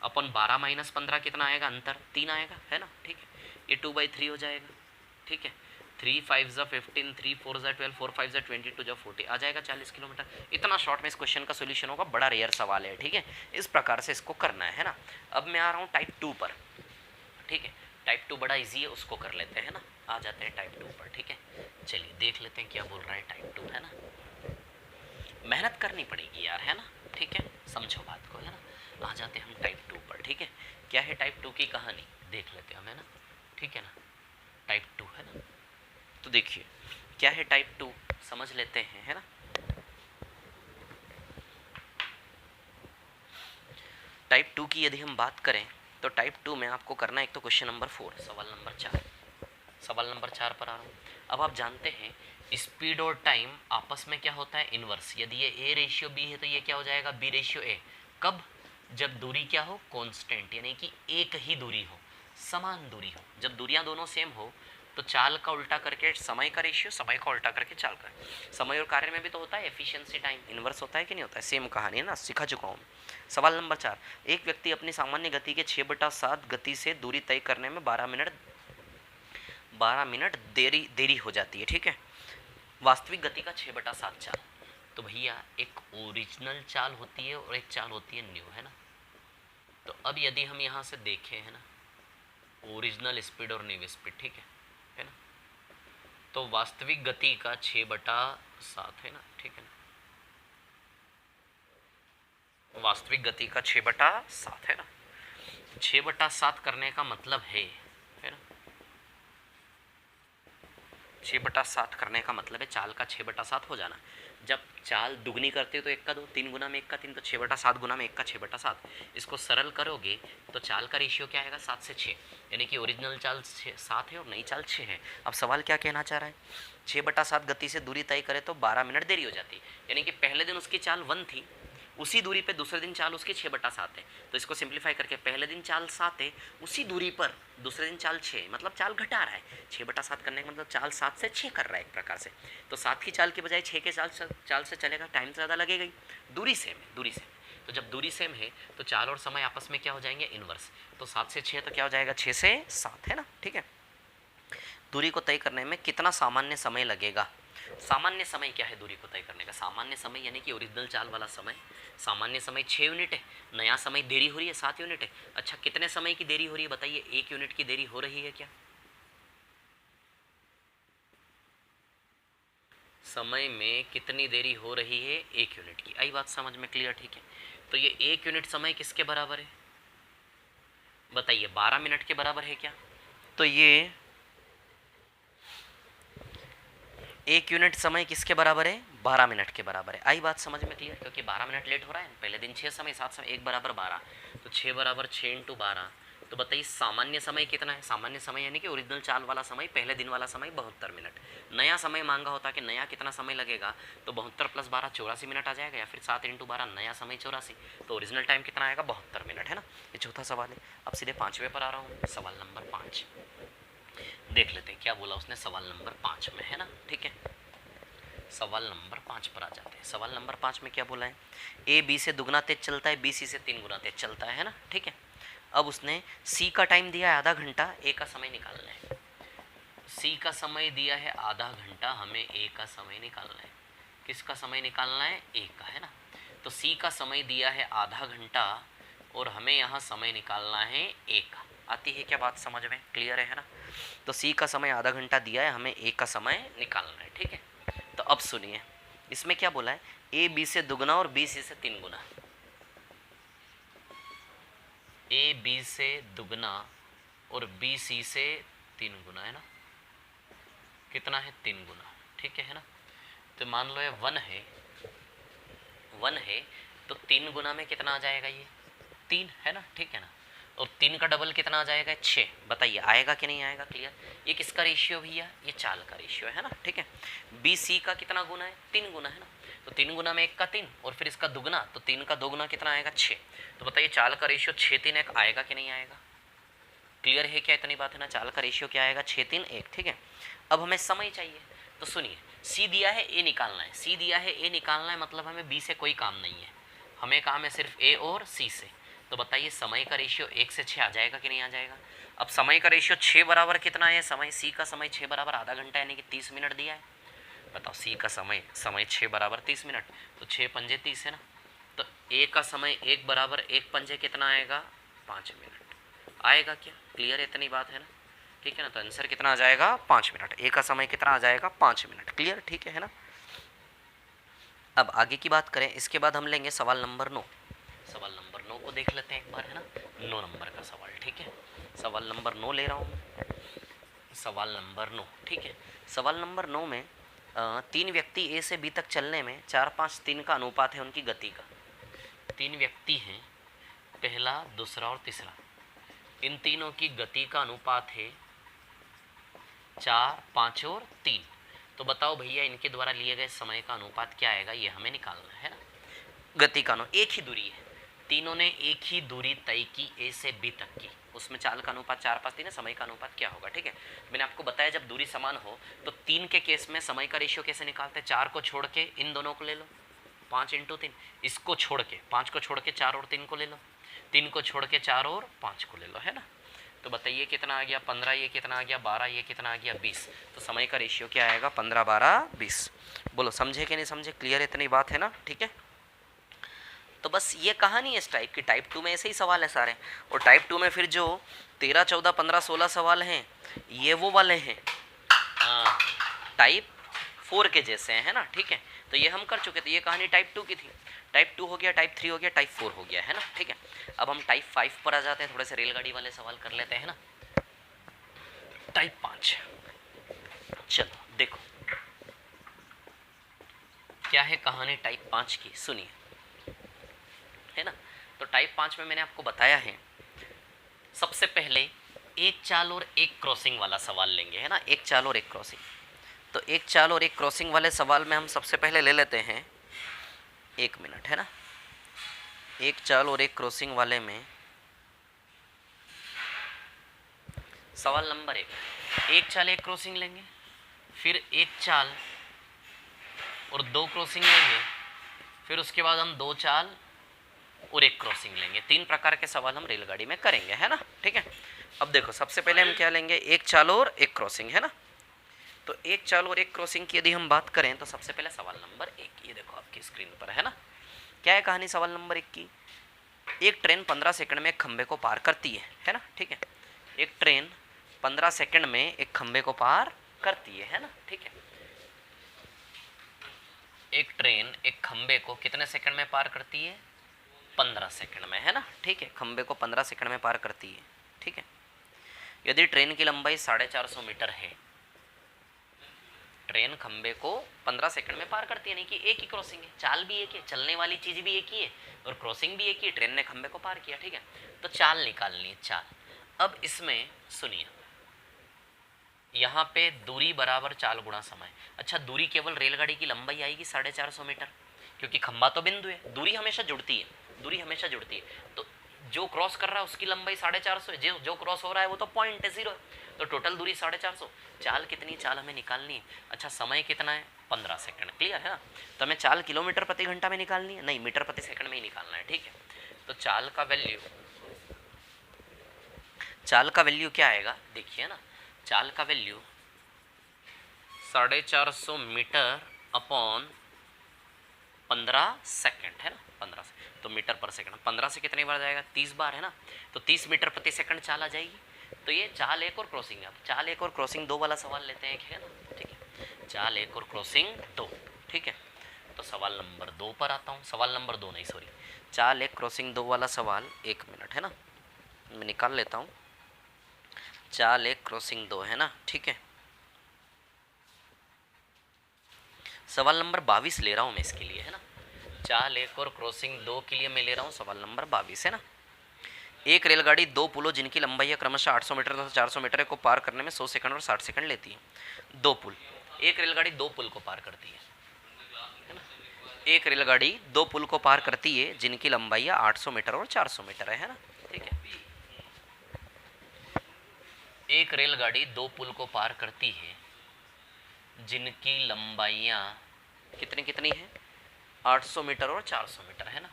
अपन 12 माइनस 15 कितना आएगा, अंतर 3 आएगा, है ना, ठीक है, ये 2/3 हो जाएगा, ठीक है, 3 5 ज़ा 15, 3 4 ज़ा 12, 4 5 ज़ा 22 ज़ा 40 आ जाएगा 40 किलोमीटर। इतना शॉर्ट में इस क्वेश्चन का सोल्यूशन होगा, बड़ा रेयर सवाल है, ठीक है, इस प्रकार से इसको करना है ना। अब मैं आ रहा हूँ टाइप 2 पर, ठीक है, टाइप 2 बड़ा इजी है, उसको कर लेते हैं ना, आ जाते हैं टाइप 2 पर, ठीक है, चलिए देख लेते हैं क्या बोल रहा है टाइप 2, है ना, मेहनत करनी पड़ेगी यार, है ना, ठीक है, समझो बात को, है ना, आ जाते हैं हम टाइप 2 पर, ठीक है, क्या है टाइप 2 की कहानी देख लेते हैं हम, है ना, ठीक है ना, टाइप 2 है ना, तो देखिए क्या है टाइप 2 समझ लेते हैं, है ना। टाइप 2 की यदि हम बात करें तो टाइप 2 में आपको करना है एक तो क्वेश्चन नंबर 4, सवाल नंबर 4, सवाल नंबर 4 पर आ रहा हूँ। अब आप जानते हैं स्पीड और टाइम आपस में क्या होता है, इनवर्स। यदि ये ए रेशियो बी है तो ये क्या हो जाएगा, बी रेशियो ए। कब, जब दूरी क्या हो, कांस्टेंट, यानी कि एक ही दूरी हो, समान दूरी हो। जब दूरियां दोनों सेम हो तो चाल का उल्टा करके समय का रेशियो, समय का उल्टा करके चाल का। समय और कार्य में भी तो होता है एफिशिएंसी टाइम, इनवर्स होता है कि नहीं होता है, सेम कहानी है ना, सिखा चुका हूँ। सवाल नंबर 4, एक व्यक्ति अपनी सामान्य गति के 6/7 गति से दूरी तय करने में 12 मिनट देरी हो जाती है, ठीक है, वास्तविक गति का 6/7 चाल। तो भैया एक ओरिजिनल चाल होती है और एक चाल होती है न्यू, है ना। तो अब यदि हम यहाँ से देखें, है ना, ओरिजिनल स्पीड और न्यू स्पीड, ठीक है ना, तो वास्तविक गति का 6/7 है ना, ठीक है ना, वास्तविक गति का 6/7 है ना, 6/7 करने का मतलब है ना, 6/7 करने का मतलब है चाल का 6/7 हो जाना। जब चाल दुगनी करते हो तो 1 का 2, 3 गुना में 1 का 3, तो 6/7 गुना में 1 का 6/7। इसको सरल करोगे तो चाल का रेशियो क्या आएगा, 7 से 6, यानी कि ओरिजिनल चाल 7 है और नई चाल 6 है। अब सवाल क्या कहना चाह रहा है, 6/7 गति से दूरी तय करे तो 12 मिनट देरी हो जाती है, यानी कि पहले दिन उसकी चाल 1 थी, उसी दूरी पे दूसरे दिन चाल उसकी 6/7 है। तो इसको सिंप्लीफाई करके पहले दिन चाल 7 है, उसी दूरी पर दूसरे दिन चाल 6, मतलब चाल घटा रहा है। 6/7 करने का मतलब चाल 7 से 6 कर रहा है एक प्रकार से। तो 7 की चाल के बजाय 6 के चाल से चलेगा, टाइम ज़्यादा लगेगा ही, दूरी सेम है, दूरी सेम। तो जब दूरी सेम है तो चाल और समय आपस में क्या हो जाएंगे, इनवर्स। तो 7 से 6 तो क्या हो जाएगा, 6 से 7, है ना, ठीक है। दूरी को तय करने में कितना सामान्य समय लगेगा। सामान्य समय क्या है दूरी को तय करने का, सामान्य समय यानी कि ओरिजिनल चाल वाला समय। सामान्य समय 6 यूनिट है, नया समय देरी हो रही है 7 यूनिट है। अच्छा कितने समय की देरी हो रही है बताइए, 1 यूनिट की देरी हो रही है क्या, समय में कितनी देरी हो रही है, 1 यूनिट की। आई बात समझ में क्लियर, ठीक है। तो ये 1 यूनिट समय किसके बराबर है बताइए, 12 मिनट के बराबर है क्या। तो ये 1 यूनिट समय किसके बराबर है, 12 मिनट के बराबर है। आई बात समझ में क्लियर, क्योंकि 12 मिनट लेट हो रहा है, पहले दिन 6 समय 7 समय 1 बराबर 12, तो 6 बराबर 6 इंटू 12। तो बताइए सामान्य समय कितना है, सामान्य समय यानी कि ओरिजिनल चाल वाला समय, पहले दिन वाला समय 72 मिनट। नया समय मांगा होता कि नया कितना समय लगेगा, तो 72 + 12 84 मिनट आ जाएगा, या फिर 7 इंटू 12 नया समय 84, तो ओरिजिनल टाइम कितना आएगा, 72 मिनट, है ना। ये चौथा सवाल है। अब सीधे 5वें पर आ रहा हूँ, सवाल नंबर 5 देख लेते हैं क्या बोला उसने सवाल नंबर 5 में, है ना, ठीक है। सवाल नंबर 5 पर आ जाते हैं। सवाल नंबर 5 में क्या बोला है, ए बी से दुगना तेज चलता है, बी सी से 3 गुना तेज चलता है ना, ठीक है। अब उसने सी का टाइम दिया है आधा घंटा, ए का समय निकालना है। सी का समय दिया है आधा घंटा, हमें ए का समय निकालना है। किसका समय निकालना है, ए का, है ना। तो सी का समय दिया है आधा घंटा और हमें यहाँ समय निकालना है ए का। आती है क्या बात समझ में, क्लियर है ना। तो सी का समय आधा घंटा दिया है, हमें ए का समय निकालना है, ठीक है। तो अब सुनिए इसमें क्या बोला है, ए बी से दुगना और बी सी से 3 गुना। ए बी से दुगना और बी सी से 3 गुना, है ना। कितना है, 3 गुना, ठीक है ना। तो मान लो ये 1 है, 1 है तो 3 गुना में कितना आ जाएगा, ये 3 है ना, ठीक है ना। और 3 का डबल कितना आ जाएगा, 6। बताइए आएगा कि नहीं आएगा, क्लियर। ये किसका रेशियो भैया, ये चाल का रेशियो है ना, ठीक है। बी सी का कितना गुना है, 3 गुना, है ना। तो 3 गुना में 1 का 3 और फिर इसका दुगना, तो 3 का 2 गुना कितना आएगा, 6। तो बताइए चाल का रेशियो 6 3 1 आएगा कि नहीं आएगा, क्लियर है क्या, इतनी बात है ना। चाल का रेशियो क्या आएगा, 6 3 1, ठीक है। अब हमें समय चाहिए, तो सुनिए, सी दिया है ए निकालना है, सी दिया है ए निकालना है, मतलब हमें बी से कोई काम नहीं है, हमें काम है सिर्फ ए और सी से। तो बताइए समय का रेशियो 1 से 6 आ जाएगा कि नहीं आ जाएगा? अब समय का रेशियो 6 बराबर कितना है? समय सी का समय 6 बराबर आधा घंटा यानी कि 30 मिनट दिया है। बताओ सी का समय 6 बराबर 30 मिनट, तो 6 पंजे 30 है ना। तो ए का समय 1 बराबर 1 पंजे कितना आएगा? 5 मिनट आएगा क्या? क्लियर है इतनी बात है ना, ठीक है ना। तो आंसर कितना आ जाएगा? 5 मिनट। ए का समय कितना आ जाएगा? 5 मिनट। क्लियर, ठीक है ना। अब आगे की बात करें, इसके बाद हम लेंगे सवाल नंबर 9। सवाल नंबर 9 को देख लेते हैं एक बार, है ना। 9 नंबर का सवाल, ठीक है। सवाल नंबर 9 ले रहा हूँ, सवाल नंबर 9, ठीक है। सवाल नंबर 9 में 3 व्यक्ति ए से बी तक चलने में 4, 5, 3 का अनुपात है उनकी गति का। 3 व्यक्ति हैं, पहला, दूसरा और तीसरा, इन तीनों की गति का अनुपात है 4, 5 और 3। तो बताओ भैया इनके द्वारा लिए गए समय का अनुपात क्या आएगा, ये हमें निकालना है ना। गति का अनुपात, एक ही दूरी है, तीनों ने एक ही दूरी तय की ए से बी तक की, उसमें चाल का अनुपात 4, 5, 3 है, समय का अनुपात क्या होगा, ठीक है। मैंने आपको बताया जब दूरी समान हो तो 3 के केस में समय का रेशियो कैसे निकालते हैं? 4 को छोड़ के इन दोनों को ले लो, 5 × 3, इसको छोड़ के 5 को छोड़ के 4 और 3 को ले लो, 3 को छोड़ के 4 और 5 को ले लो, है ना। तो बताइए कितना आ गया? 15, ये कितना आ गया? 12, ये कितना आ गया? 20। तो समय का रेशियो क्या आएगा? 15, 12, 20। बोलो समझे कि नहीं समझे? क्लियर इतनी बात है ना, ठीक है। तो बस ये कहानी है इस टाइप की। टाइप 2 में ऐसे ही सवाल है सारे, और टाइप 2 में फिर जो 13, 14, 15, 16 सवाल हैं ये वो वाले हैं टाइप 4 के जैसे हैं, है ना, ठीक है। तो ये हम कर चुके थे, ये कहानी टाइप 2 की थी। टाइप 2 हो गया, टाइप 3 हो गया, टाइप 4 हो गया, है ना, ठीक है। अब हम टाइप 5 पर आ जाते हैं, थोड़े से रेलगाड़ी वाले सवाल कर लेते हैं ना। टाइप 5, चलो देखो क्या है कहानी टाइप 5 की, सुनिए, है ना। तो टाइप 5 में मैंने आपको बताया है, सबसे पहले एक चाल और एक क्रॉसिंग वाला सवाल लेंगे, है ना। एक चाल और एक क्रॉसिंग। तो एक चाल और एक क्रॉसिंग वाले सवाल में हम सबसे पहले ले लेते हैं, 1 मिनट, है ना। एक चाल और एक क्रॉसिंग वाले में सवाल नंबर 1, एक चाल एक क्रॉसिंग लेंगे, फिर एक चाल और 2 क्रॉसिंग लेंगे, फिर उसके बाद हम 2 चाल और एक क्रॉसिंग लेंगे। 3 प्रकार के सवाल हम रेलगाड़ी में करेंगे, है ना, ठीक है। अब देखो सबसे पहले हम क्या लेंगे? एक चाल और एक क्रॉसिंग, है ना। तो एक चाल और एक क्रॉसिंग की यदि हम बात करें तो सबसे पहले सवाल नंबर 1, ये देखो आपकी स्क्रीन पर, है ना। क्या है कहानी सवाल नंबर 1 की? एक ट्रेन 15 सेकंड में एक खंबे को पार करती है ना, ठीक है। एक ट्रेन 15 सेकंड में एक खंबे को पार करती है ना, ठीक है। एक ट्रेन एक खंबे को कितने सेकंड में पार करती है? 15 सेकंड में, है ना, ठीक है। खंबे को 15 सेकंड में पार करती है, ठीक है। यदि ट्रेन की लंबाई 450 मीटर है, ट्रेन खंबे को 15 सेकंड में पार करती है, नहीं कि एक ही क्रॉसिंग है, चाल भी एक है, चलने वाली चीज भी एक ही है और क्रॉसिंग भी एक ही है। ट्रेन ने खंबे को पार किया, ठीक है। तो चाल निकालनी है, चाल। अब इसमें सुनिए, यहाँ पे दूरी बराबर चाल गुणा समय। अच्छा, दूरी केवल रेलगाड़ी की लंबाई आएगी 450 मीटर, क्योंकि खंबा तो बिंदु है, दूरी हमेशा जुड़ती है, दूरी हमेशा जुड़ती है। तो जो क्रॉस कर रहा है उसकी लंबाई 450 है, जो क्रॉस हो रहा है वो तो पॉइंट है, 0 है। तो टोटल दूरी 450। चाल कितनी? चाल हमें निकालनी है। अच्छा, समय कितना है? 15 सेकंड। क्लियर है ना। तो हमें चाल किलोमीटर प्रति घंटा में निकालनी है, नहीं मीटर प्रति सेकंड में ही निकालना है, ठीक है। तो चाल का वैल्यू क्या आएगा? देखिए ना, चाल का वैल्यू 450 मीटर अपॉन 15 सेकंड, है ना, 15 से। तो मीटर पर सेकंड 15 से कितनी बार जाएगा? 30 बार, है ना। तो 30 मीटर प्रति सेकंड चाल आ जाएगी। तो ये चाल एक और क्रॉसिंग है। अब चाल एक और क्रॉसिंग 2 वाला सवाल लेते हैं, है ना, ठीक है। चाल एक और क्रॉसिंग 2, ठीक है। तो सवाल नंबर 2 पर आता हूँ। सवाल नंबर 2 नहीं, सॉरी, चाल एक क्रॉसिंग 2 वाला सवाल, 1 मिनट, है ना, मैं निकाल लेता हूँ। चाल एक क्रॉसिंग 2, है ना, ठीक है। सवाल नंबर 22 ले रहा हूँ मैं इसके लिए, है ना। चाल एक और क्रॉसिंग 2 के लिए मैं ले रहा हूँ सवाल नंबर 22, है ना। एक रेलगाड़ी 2 पुलों जिनकी लंबाई है क्रमशः 800 मीटर तथा 400 मीटर को पार करने में 100 सेकंड और 60 सेकंड लेती है। 2 पुल, एक रेलगाड़ी 2 पुल को पार करती है ना। एक रेलगाड़ी 2 पुल को पार करती है जिनकी लंबाई है 800 मीटर और 400 मीटर है ना, ठीक है। एक रेलगाड़ी 2 पुल को पार करती है जिनकी लंबाइयाँ कितनी कितनी है, 800 मीटर और 400 मीटर, है ना।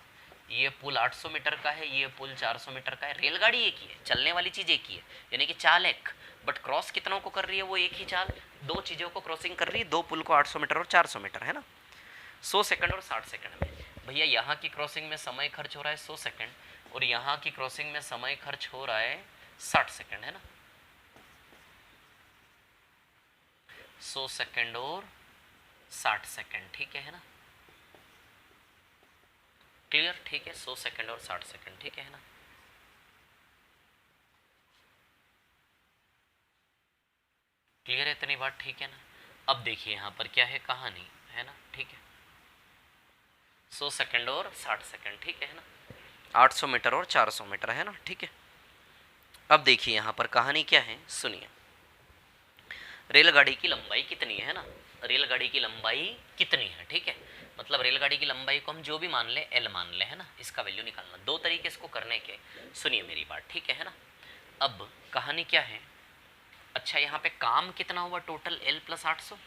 ये पुल 800 मीटर का है, ये पुल 400 मीटर का है। रेलगाड़ी एक ही है, चलने वाली चीज़ एक ही है, यानी कि चाल एक, बट क्रॉस कितनों को कर रही है वो एक ही चाल, दो चीज़ों को क्रॉसिंग कर रही है, दो पुल को 800 मीटर और 400 मीटर, है ना। 100 सेकंड और 60 सेकंड में। भैया यहाँ की क्रॉसिंग में समय खर्च हो रहा है 100 सेकंड, और यहाँ की क्रॉसिंग में समय खर्च हो रहा है 60 सेकंड, है ना। 100 सेकंड और 60 सेकंड, ठीक है ना। क्लियर, ठीक है। 100 सेकंड और 60 सेकंड, ठीक है ना। क्लियर है इतनी बात, ठीक है ना। अब देखिए यहाँ पर क्या है कहानी, है ना, ठीक है। 100 सेकंड और 60 सेकंड, ठीक है ना। 800 मीटर और 400 मीटर, है ना, ठीक है। अब देखिए यहाँ पर कहानी क्या है, सुनिए। रेलगाड़ी की लंबाई कितनी है ना, रेलगाड़ी की लंबाई कितनी है, ठीक है। मतलब रेलगाड़ी की लंबाई को हम जो भी मान ले, एल मान ले, है ना। इसका वैल्यू निकालना, दो तरीके इसको करने के, सुनिए मेरी बात, ठीक है ना। अब कहानी क्या है, अच्छा यहाँ पे काम कितना हुआ टोटल, एल प्लस 800।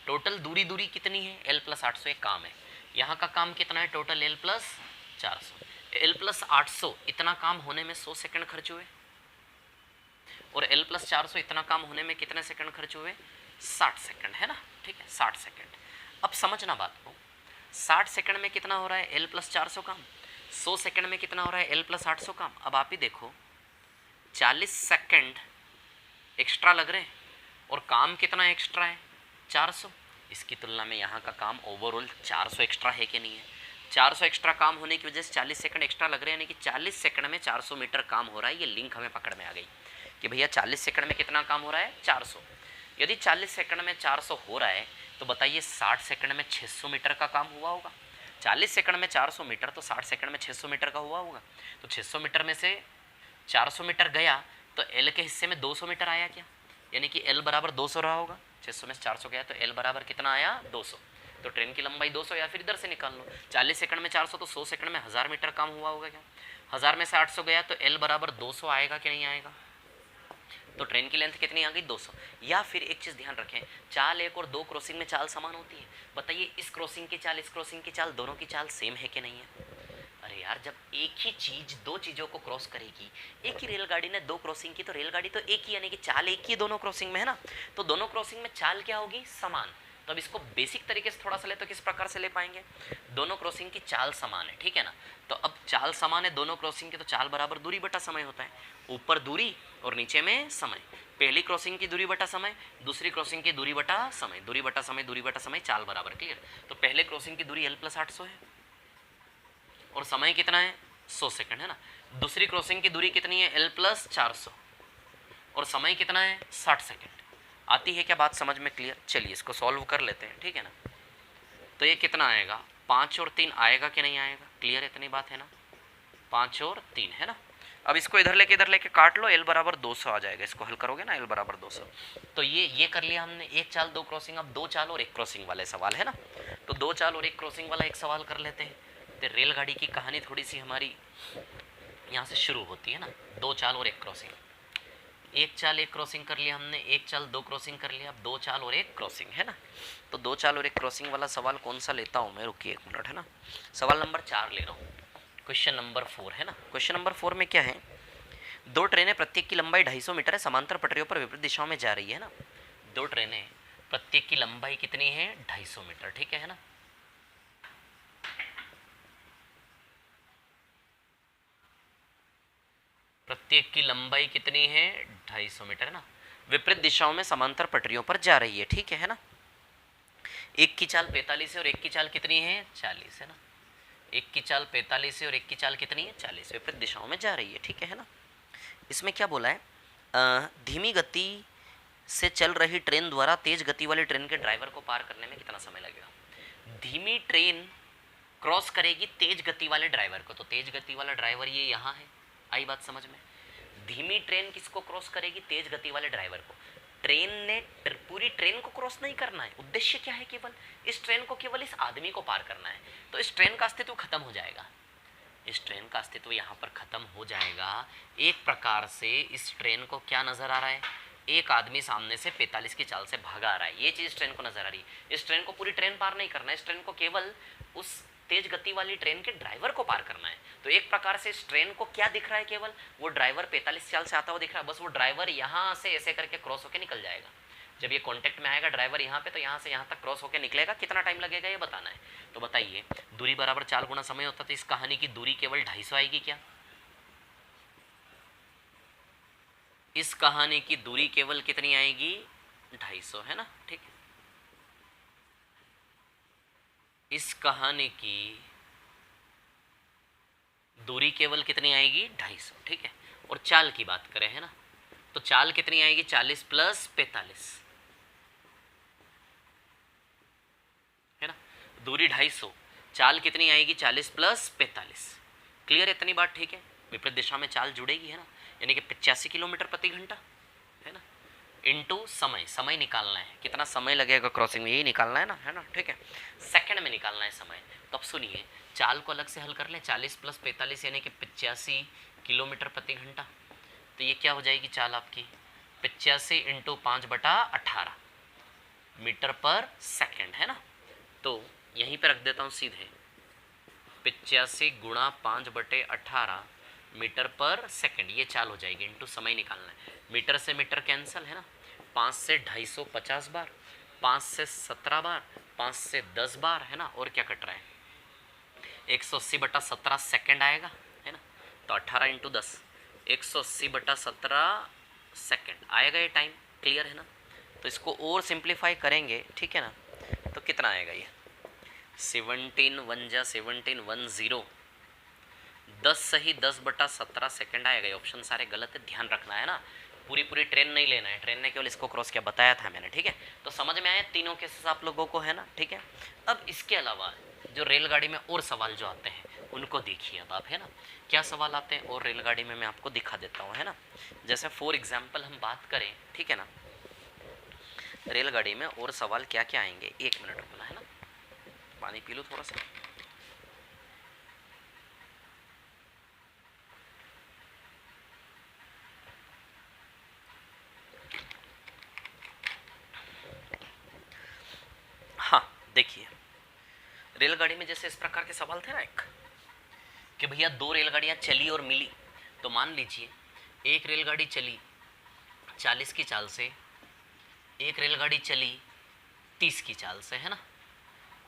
टोटल दूरी दूरी कितनी है, एल प्लस 800 एक काम है। यहाँ का काम कितना है total, L plus 400। L plus 800 इतना काम होने में 100 सेकंड खर्च हुए, और एल प्लस 400 इतना काम होने में कितने सेकंड खर्च हुए, 60 सेकंड, है ना, ठीक है, 60 सेकंड। अब समझना बात को, 60 सेकंड में कितना हो रहा है एल प्लस 400 काम, 100 सेकंड में कितना हो रहा है एल प्लस 800 काम। अब आप ही देखो 40 सेकंड एक्स्ट्रा लग रहे हैं, और काम कितना एक्स्ट्रा है 400। इसकी तुलना में यहाँ का काम ओवरऑल 400 एक्स्ट्रा है कि नहीं है। 400 एक्स्ट्रा काम होने की वजह से 40 सेकंड एक्स्ट्रा लग रहे हैं, यानी कि 40 सेकंड में 400 मीटर काम हो रहा है। ये लिंक हमें पकड़ में आ गई कि भैया 40 सेकंड में कितना काम हो रहा है 400। यदि 40 सेकंड में 400 हो रहा है तो बताइए 60 सेकंड में 600 मीटर का काम हुआ होगा। 40 सेकंड में 400 मीटर तो 60 सेकंड में 600 मीटर का हुआ होगा। तो 600 मीटर में से 400 मीटर गया तो एल के हिस्से में 200 मीटर आया क्या, यानी कि एल बराबर 200 रहा होगा। 600 में से 400 गया तो एल बराबर कितना आया 200। तो ट्रेन की लंबाई 200, या फिर इधर से निकाल लो 40 सेकंड में 400 तो 100 सेकंड में 1000 मीटर काम हुआ होगा क्या। 1000 में से 800 गया तो एल बराबर 200 आएगा कि नहीं आएगा। तो ट्रेन की लेंथ कितनी आ गई 200। या फिर एक चीज़ ध्यान रखें, चाल एक और दो क्रॉसिंग में चाल समान होती है। बताइए इस क्रॉसिंग की चाल, इस क्रॉसिंग की चाल, दोनों की चाल सेम है कि नहीं है। अरे यार जब एक ही चीज दो चीज़ों को क्रॉस करेगी, एक ही रेलगाड़ी ने दो क्रॉसिंग की तो रेलगाड़ी तो एक ही, यानी कि चाल एक ही दोनों क्रॉसिंग में, है ना। तो दोनों क्रॉसिंग में चाल क्या होगी समान। तो अब इसको बेसिक तरीके से थोड़ा सा ले तो किस प्रकार से ले पाएंगे, दोनों क्रॉसिंग की चाल समान है, ठीक है ना। तो अब चाल समान है दोनों क्रॉसिंग की, तो चाल बराबर दूरी बटा समय होता है। ऊपर दूरी और नीचे में समय, पहली क्रॉसिंग की दूरी बटा समय, दूसरी क्रॉसिंग की दूरी बटा समय, दूरी बटा समय, दूरी बटा समय, चाल बराबर। क्लियर। तो पहले क्रॉसिंग की दूरी एल प्लस 800 है और समय कितना है 100 सेकंड, है ना। दूसरी क्रॉसिंग की दूरी कितनी है एल प्लस 400 और समय कितना है 60 सेकंड। आती है क्या बात समझ में, क्लियर। चलिए इसको सॉल्व कर लेते हैं, ठीक है ना। तो ये कितना आएगा 5 और 3 आएगा कि नहीं आएगा, क्लियर इतनी बात है ना। 5 और 3, है ना। अब इसको इधर लेके काट लो, एल बराबर 200 आ जाएगा। इसको हल करोगे ना एल बराबर 200। तो ये कर लिया हमने, एक चाल दो क्रॉसिंग। अब दो चाल और एक क्रॉसिंग वाले सवाल, है ना। तो दो चाल और एक क्रॉसिंग वाला एक सवाल कर लेते हैं। तो रेलगाड़ी की कहानी थोड़ी सी हमारी यहाँ से शुरू होती है ना। दो चाल और एक क्रॉसिंग, एक चाल एक क्रॉसिंग कर लिया हमने, एक चाल दो क्रॉसिंग कर लिया, अब दो चाल और एक क्रॉसिंग, है ना। तो दो चाल और एक क्रॉसिंग वाला सवाल कौन सा लेता हूँ मैं, रुकिए एक मिनट, है ना। सवाल नंबर 4 ले रहा हूँ, क्वेश्चन नंबर 4, है ना। क्वेश्चन नंबर 4 में क्या है, दो ट्रेनें प्रत्येक की लंबाई 250 मीटर है, समांतर पटरियों पर विपरीत दिशाओं में जा रही है ना। दो ट्रेनें प्रत्येक की लंबाई कितनी है 250 मीटर, ठीक है ना। प्रत्येक की लंबाई कितनी है 250 मीटर, है ना। विपरीत दिशाओं में समांतर पटरियों पर जा रही है, ठीक है ना। एक की चाल 45 है और एक की चाल कितनी है 40, है ना। एक की चाल 45 है और एक की चाल कितनी है 40, विपरीत दिशाओं में जा रही है, ठीक है ना। इसमें क्या बोला है, धीमी गति से चल रही ट्रेन द्वारा तेज गति वाली ट्रेन के ड्राइवर को पार करने में कितना समय लगेगा। धीमी ट्रेन क्रॉस करेगी तेज गति वाले ड्राइवर को, तो तेज गति वाला ड्राइवर ये यहाँ है, आई बात समझ में। धीमी ट्रेन किसको क्रॉस करेगी, तेज गति वाले ड्राइवर को। ट्रेन ने पूरी ट्रेन को क्रॉस नहीं करना है, उद्देश्य क्या है, केवल इस ट्रेन को, केवल इस आदमी को पार करना है। तो इस ट्रेन का अस्तित्व खत्म हो जाएगा, इस ट्रेन का अस्तित्व यहाँ पर खत्म हो जाएगा। एक प्रकार से इस ट्रेन को क्या नजर आ रहा है, एक आदमी सामने से 45 की चाल से भागा आ रहा है, ये चीज़ ट्रेन को नजर आ रही है। इस ट्रेन को पूरी ट्रेन पार नहीं करना है, इस ट्रेन को केवल उस तेज गति वाली ट्रेन के ड्राइवर को पार करना है। तो एक प्रकार से इस ट्रेन को क्या दिख रहा है, केवल वो ड्राइवर 45 चाल से आता हुआ दिख रहा है, बस वो ड्राइवर यहाँ से ऐसे करके क्रॉस होकर निकल जाएगा। जब ये कांटेक्ट में आएगा ड्राइवर यहाँ पे, तो यहाँ से यहाँ तक क्रॉस होकर निकलेगा, कितना टाइम लगेगा ये बताना है। तो बताइए, दूरी बराबर 4 गुना समय होता, तो इस कहानी की दूरी केवल 250 आएगी क्या? इस कहानी की दूरी केवल कितनी आएगी? 250, है ना, ठीक है। इस कहानी की दूरी केवल कितनी आएगी? 250, ठीक है। और चाल की बात करें, है ना, तो चाल कितनी आएगी? 40 + 45, है ना। दूरी 250, चाल कितनी आएगी? 40 + 45। क्लियर है इतनी बात? ठीक है। विपरीत दिशा में चाल जुड़ेगी, है ना, यानी कि 85 किलोमीटर प्रति घंटा, है ना, इनटू समय। समय निकालना है, कितना समय लगेगा क्रॉसिंग में, यही निकालना है ना, ठीक है। सेकंड में निकालना है समय। तो अब सुनिए, चाल को अलग से हल कर लें। 40 + 45 यानी कि 85 किलोमीटर प्रति घंटा। तो ये क्या हो जाएगी चाल आपकी? 85 × 5/18 मीटर पर सेकेंड, है ना। तो यहीं पर रख देता हूँ सीधे, 85 × 5/18 मीटर पर सेकंड, ये चाल हो जाएगी, इनटू समय निकालना है। मीटर से मीटर कैंसिल, है ना, 5 से 250 50 बार, 5 से 17 बार, 5 से 10 बार, है ना, और क्या कट रहा है? 180/17 सेकंड आएगा, है ना। तो 18 × 10, 180/17 सेकंड आएगा ये टाइम। क्लियर है ना। तो इसको और सिंप्लीफाई करेंगे, ठीक है ना, तो कितना आएगा ये? 17 1 जा 17 1 0, 10 सही 10/17 सेकंड आएगा। ये ऑप्शन सारे गलत है, ध्यान रखना है ना। पूरी ट्रेन नहीं लेना है, ट्रेन ने केवल इसको क्रॉस किया, बताया था मैंने, ठीक है। तो समझ में आया तीनों केसेस आप लोगों को, है ना, ठीक है। अब इसके अलावा जो रेलगाड़ी में और सवाल जो आते हैं उनको देखिए अब आप, है ना, क्या सवाल आते हैं और रेलगाड़ी में मैं आपको दिखा देता हूँ, है ना। जैसे फॉर एग्जाम्पल हम बात करें, ठीक है ना, रेलगाड़ी में और सवाल क्या क्या आएंगे। 1 मिनट रुकना, है ना, पानी पी लो थोड़ा सा। हाँ देखिए, रेलगाड़ी में जैसे इस प्रकार के सवाल थे ना, एक कि भैया 2 रेलगाड़ियां चली और मिली। तो मान लीजिए एक रेलगाड़ी चली 40 की चाल से, एक रेलगाड़ी चली 30 की चाल से, है ना,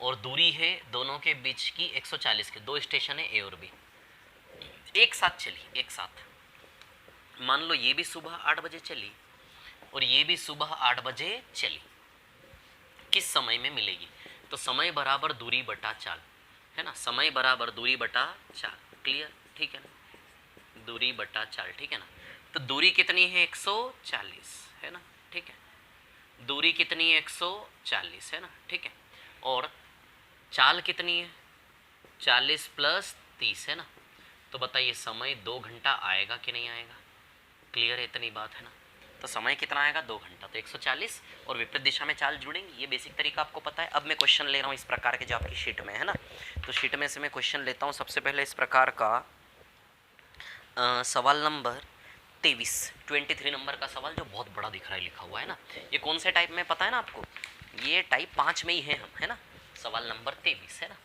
और दूरी है दोनों के बीच की 140 के, 2 स्टेशन है ए और बी, एक साथ चली, एक साथ। मान लो ये भी सुबह 8 बजे चली और ये भी सुबह 8 बजे चली, किस समय में मिलेगी? तो समय बराबर दूरी बटा चाल, है ना, समय बराबर दूरी बटा चाल। क्लियर, ठीक है ना, दूरी बटा चाल, ठीक है ना। तो दूरी कितनी है? 140, है ना, ठीक है। दूरी कितनी है? 140, है ना, ठीक है। और चाल कितनी है? 40 + 30, है ना। तो बताइए समय 2 घंटा आएगा कि नहीं आएगा? क्लियर है इतनी बात, है ना। तो समय कितना आएगा? 2 घंटा। तो 140 और विपरीत दिशा में चाल जुड़ेंगी, ये बेसिक तरीका आपको पता है। अब मैं क्वेश्चन ले रहा हूँ इस प्रकार के जो आपकी शीट में, है ना। तो शीट में से मैं क्वेश्चन लेता हूँ सबसे पहले इस प्रकार का सवाल नंबर 23 नंबर का सवाल, जो बहुत बड़ा दिख रहा है लिखा हुआ, है ना। ये कौन से टाइप में पता है ना आपको? ये टाइप 5 में ही है हम, है ना। सवाल नंबर 23, है ना,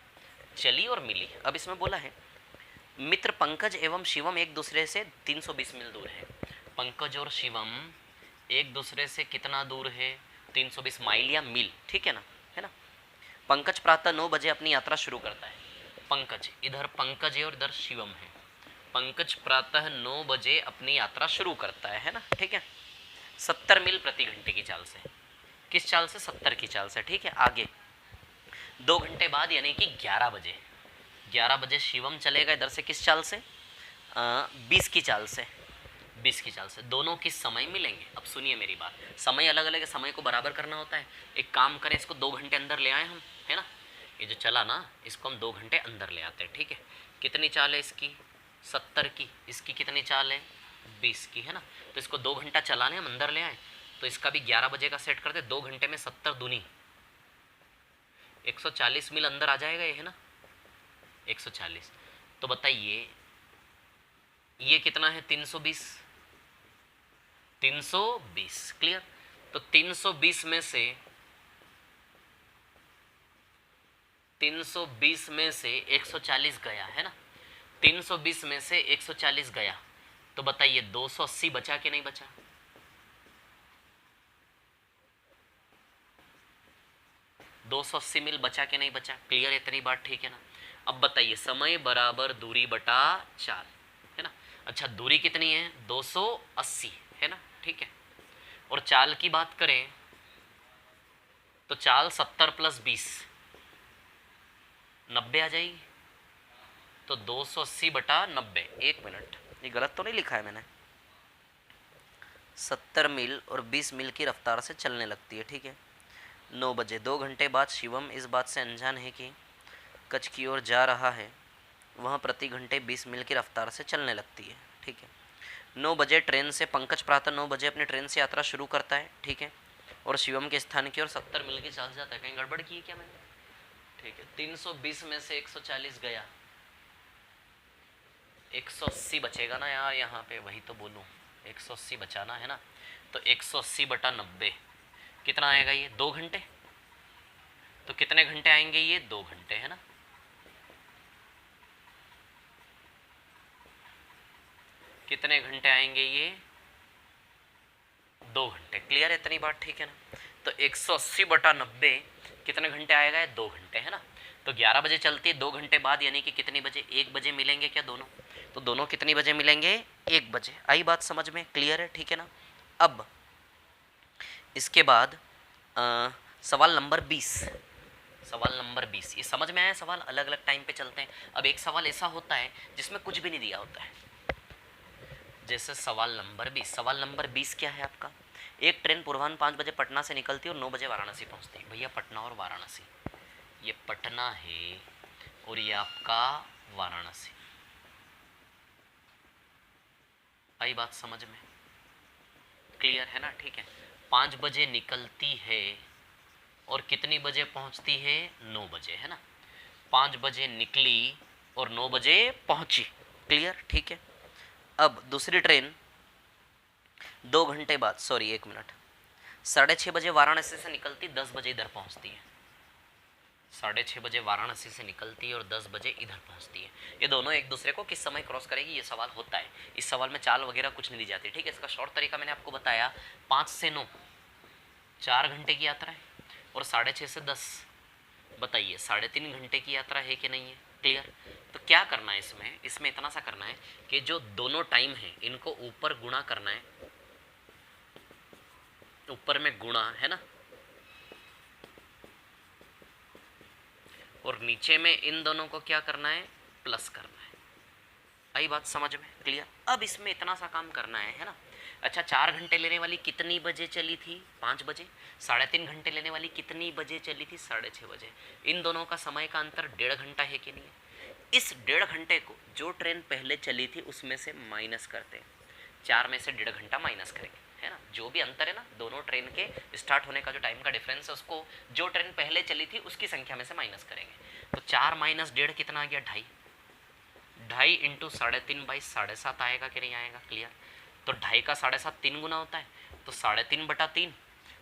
चली और मिली। अब इसमें बोला है मित्र पंकज एवं शिवम एक दूसरे से 320 मील दूर है। पंकज और शिवम एक दूसरे से कितना दूर है? 320 माइल या मील, ठीक है ना, है ना। पंकज प्रातः 9 बजे अपनी यात्रा शुरू करता है। पंकज, इधर पंकज है और इधर शिवम है। पंकज प्रातः 9 बजे अपनी यात्रा शुरू करता है ना, ठीक है, 70 मील प्रति घंटे की चाल से। किस चाल से? 70 की चाल से, ठीक है। आगे 2 घंटे बाद यानी कि 11 बजे शिवम चलेगा इधर से, किस चाल से? 20 की चाल से, 20 की चाल से। दोनों किस समय मिलेंगे? अब सुनिए मेरी बात, समय अलग अलग है, समय को बराबर करना होता है। एक काम करें, इसको 2 घंटे अंदर ले आए हम, है ना। ये जो चला ना, इसको हम 2 घंटे अंदर ले आते हैं, ठीक है। कितनी चाल है इसकी? 70 की। इसकी कितनी चाल है? 20 की, है ना। तो इसको 2 घंटा चलाने हम अंदर ले आए, तो इसका भी 11 बजे का सेट करते। 2 घंटे में 70 दूनी 140 मील अंदर आ जाएगा ये, है ना, 140। तो बताइए ये कितना है? 320, 320, क्लियर। तो 320 में से 140 गया है ना, 320 में से 140 गया, तो बताइए 280 बचा कि नहीं बचा? दो 280 मिल बचा कि नहीं बचा? क्लियर, इतनी बात ठीक है ना। अब बताइए समय बराबर दूरी बटा चाल, है ना। अच्छा दूरी कितनी है? 280 है ना, ठीक है। और चाल की बात करें तो चाल 70 + 20 90 आ जाएगी। तो 280 बटा 90, 1 मिनट, ये गलत तो नहीं लिखा है मैंने? 70 मील और 20 मील की रफ्तार से चलने लगती है, ठीक है। 9 बजे, 2 घंटे बाद शिवम इस बात से अनजान है कि कच्छ की ओर जा रहा है, वह प्रति घंटे 20 मील की रफ्तार से चलने लगती है, ठीक है। 9 बजे ट्रेन से पंकज प्रातः 9 बजे अपनी ट्रेन से यात्रा शुरू करता है, ठीक है। और शिवम के स्थान की ओर 70 मील की चाल जाता है। कहीं गड़बड़ की है क्या मैंने? ठीक है, 320 में से 140 गया, 180 बचेगा ना यार, यहाँ पे वही तो बोलूँ, 180 बचाना है ना। तो 180 बटा 90 कितना आएगा ये? 2 घंटे। तो कितने घंटे आएंगे ये? 2 घंटे, है ना। कितने घंटे आएंगे ये? 2 घंटे, क्लियर है, इतनी बात ठीक है ना। तो 180 बटा 90 कितने घंटे आएगा? 2 घंटे, है ना। तो 11 बजे चलती है, 2 घंटे बाद यानी कि कितनी बजे? 1 बजे मिलेंगे क्या दोनों? तो दोनों कितनी बजे मिलेंगे? 1 बजे। आई बात समझ में? क्लियर है, ठीक है ना। अब इसके बाद सवाल नंबर 20, सवाल नंबर 20, ये समझ में आया? सवाल अलग अलग टाइम पे चलते हैं। अब एक सवाल ऐसा होता है जिसमें कुछ भी नहीं दिया होता है, जैसे सवाल नंबर 20। सवाल नंबर 20 क्या है आपका? एक ट्रेन पूर्वाह्न 5 बजे पटना से निकलती है और 9 बजे वाराणसी पहुंचती है। भैया पटना और वाराणसी, ये पटना है और ये आपका वाराणसी। आई बात समझ में? क्लियर है ना, ठीक है। 5 बजे निकलती है और कितनी बजे पहुंचती है? 9 बजे, है ना। 5 बजे निकली और 9 बजे पहुंची, क्लियर, ठीक है। अब दूसरी ट्रेन 2 घंटे बाद, सॉरी 1 मिनट, 6:30 बजे वाराणसी से निकलती, 10 बजे इधर पहुंचती है। 6:30 बजे वाराणसी से निकलती है और 10 बजे इधर पहुंचती है। ये दोनों एक दूसरे को किस समय क्रॉस करेगी, ये सवाल होता है। इस सवाल में चाल वगैरह कुछ नहीं दी जाती, ठीक है। इसका शॉर्ट तरीका मैंने आपको बताया, 5 से 9 4 घंटे की यात्रा है और 6:30 से 10, बताइए 3.5 घंटे की यात्रा है कि नहीं है? क्लियर। तो क्या करना है इसमें? इसमें इतना सा करना है कि जो दोनों टाइम है इनको ऊपर गुणा करना है, ऊपर में गुणा, है ना, और नीचे में इन दोनों को क्या करना है? प्लस करना है। आई बात समझ में? क्लियर। अब इसमें इतना सा काम करना है ना। अच्छा 4 घंटे लेने वाली कितनी बजे चली थी? 5 बजे। 3.5 घंटे लेने वाली कितनी बजे चली थी? 6:30 बजे। इन दोनों का समय का अंतर 1.5 घंटा है कि नहीं है? इस 1.5 घंटे को जो ट्रेन पहले चली थी उसमें से माइनस करते हैं, 4 में से 1.5 घंटा माइनस करेंगे, है ना। जो भी अंतर है ना दोनों ट्रेन के स्टार्ट होने का जो टाइम का डिफरेंस है उसको जो ट्रेन पहले चली थी उसकी संख्या में से माइनस करेंगे। तो 4 - 1.5 कितना आ गया? 2.5। 2.5 इंटू 3.5 बाई 7.5 आएगा कि नहीं आएगा? क्लियर। तो 2.5 का 7.5 3 गुना होता है, तो 3.5 बटा 3,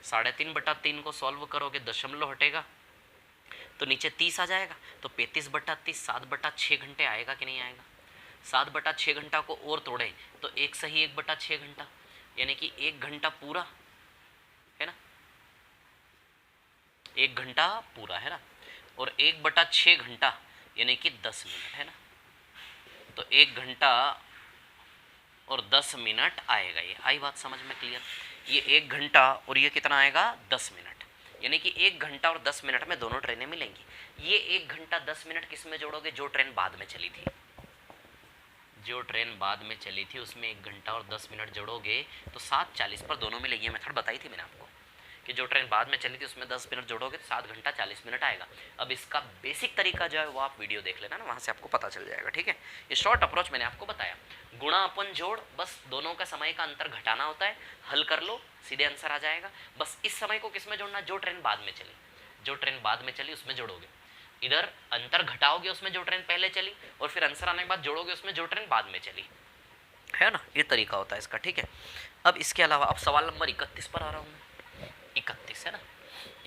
3.5 बटा 3 को सॉल्व करोगे दशमलव हटेगा तो नीचे 30 आ जाएगा। तो 35 बटा 30 7 बटा 6 घंटे आएगा कि नहीं आएगा? 7 बटा 6 घंटा को और तोड़े तो 1 सही 1 बटा 6 घंटा, यानी कि 1 घंटा पूरा, है ना, 1 घंटा पूरा, है ना। और 1 बटा 6 घंटा यानी कि 10 मिनट, है ना। तो 1 घंटा और 10 मिनट आएगा ये। आई बात समझ में? क्लियर। ये 1 घंटा और ये कितना आएगा? 10 मिनट, यानी कि 1 घंटा और 10 मिनट में दोनों ट्रेनें मिलेंगी। ये 1 घंटा 10 मिनट किस में जोड़ोगे? जो ट्रेन बाद में चली थी, जो ट्रेन बाद में चली थी उसमें 1 घंटा और 10 मिनट जोड़ोगे तो 7:40 पर दोनों मिलेगी। ये मेथड बताई थी मैंने आपको कि जो ट्रेन बाद में चली थी उसमें 10 मिनट जोड़ोगे तो 7 घंटा 40 मिनट आएगा। अब इसका बेसिक तरीका जो है वो आप वीडियो देख लेना ना, वहाँ से आपको पता चल जाएगा, ठीक है। ये शॉर्ट अप्रोच मैंने आपको बताया, गुणा अपन जोड़, बस दोनों का समय का अंतर घटाना होता है, हल कर लो सीधे आंसर आ जाएगा। बस इस समय को किस में जोड़ना? जो ट्रेन बाद में चली, जो ट्रेन बाद में चली उसमें जोड़ोगे, इधर अंतर घटाओगे उसमें जो ट्रेन पहले चली, और फिर आंसर आने के बाद जोड़ोगे उसमें जो ट्रेन बाद में चली, है ना। ये तरीका होता है इसका, ठीक है। अब इसके अलावा अब सवाल नंबर 31 पर आ रहा हूँ मैं। 31 है ना,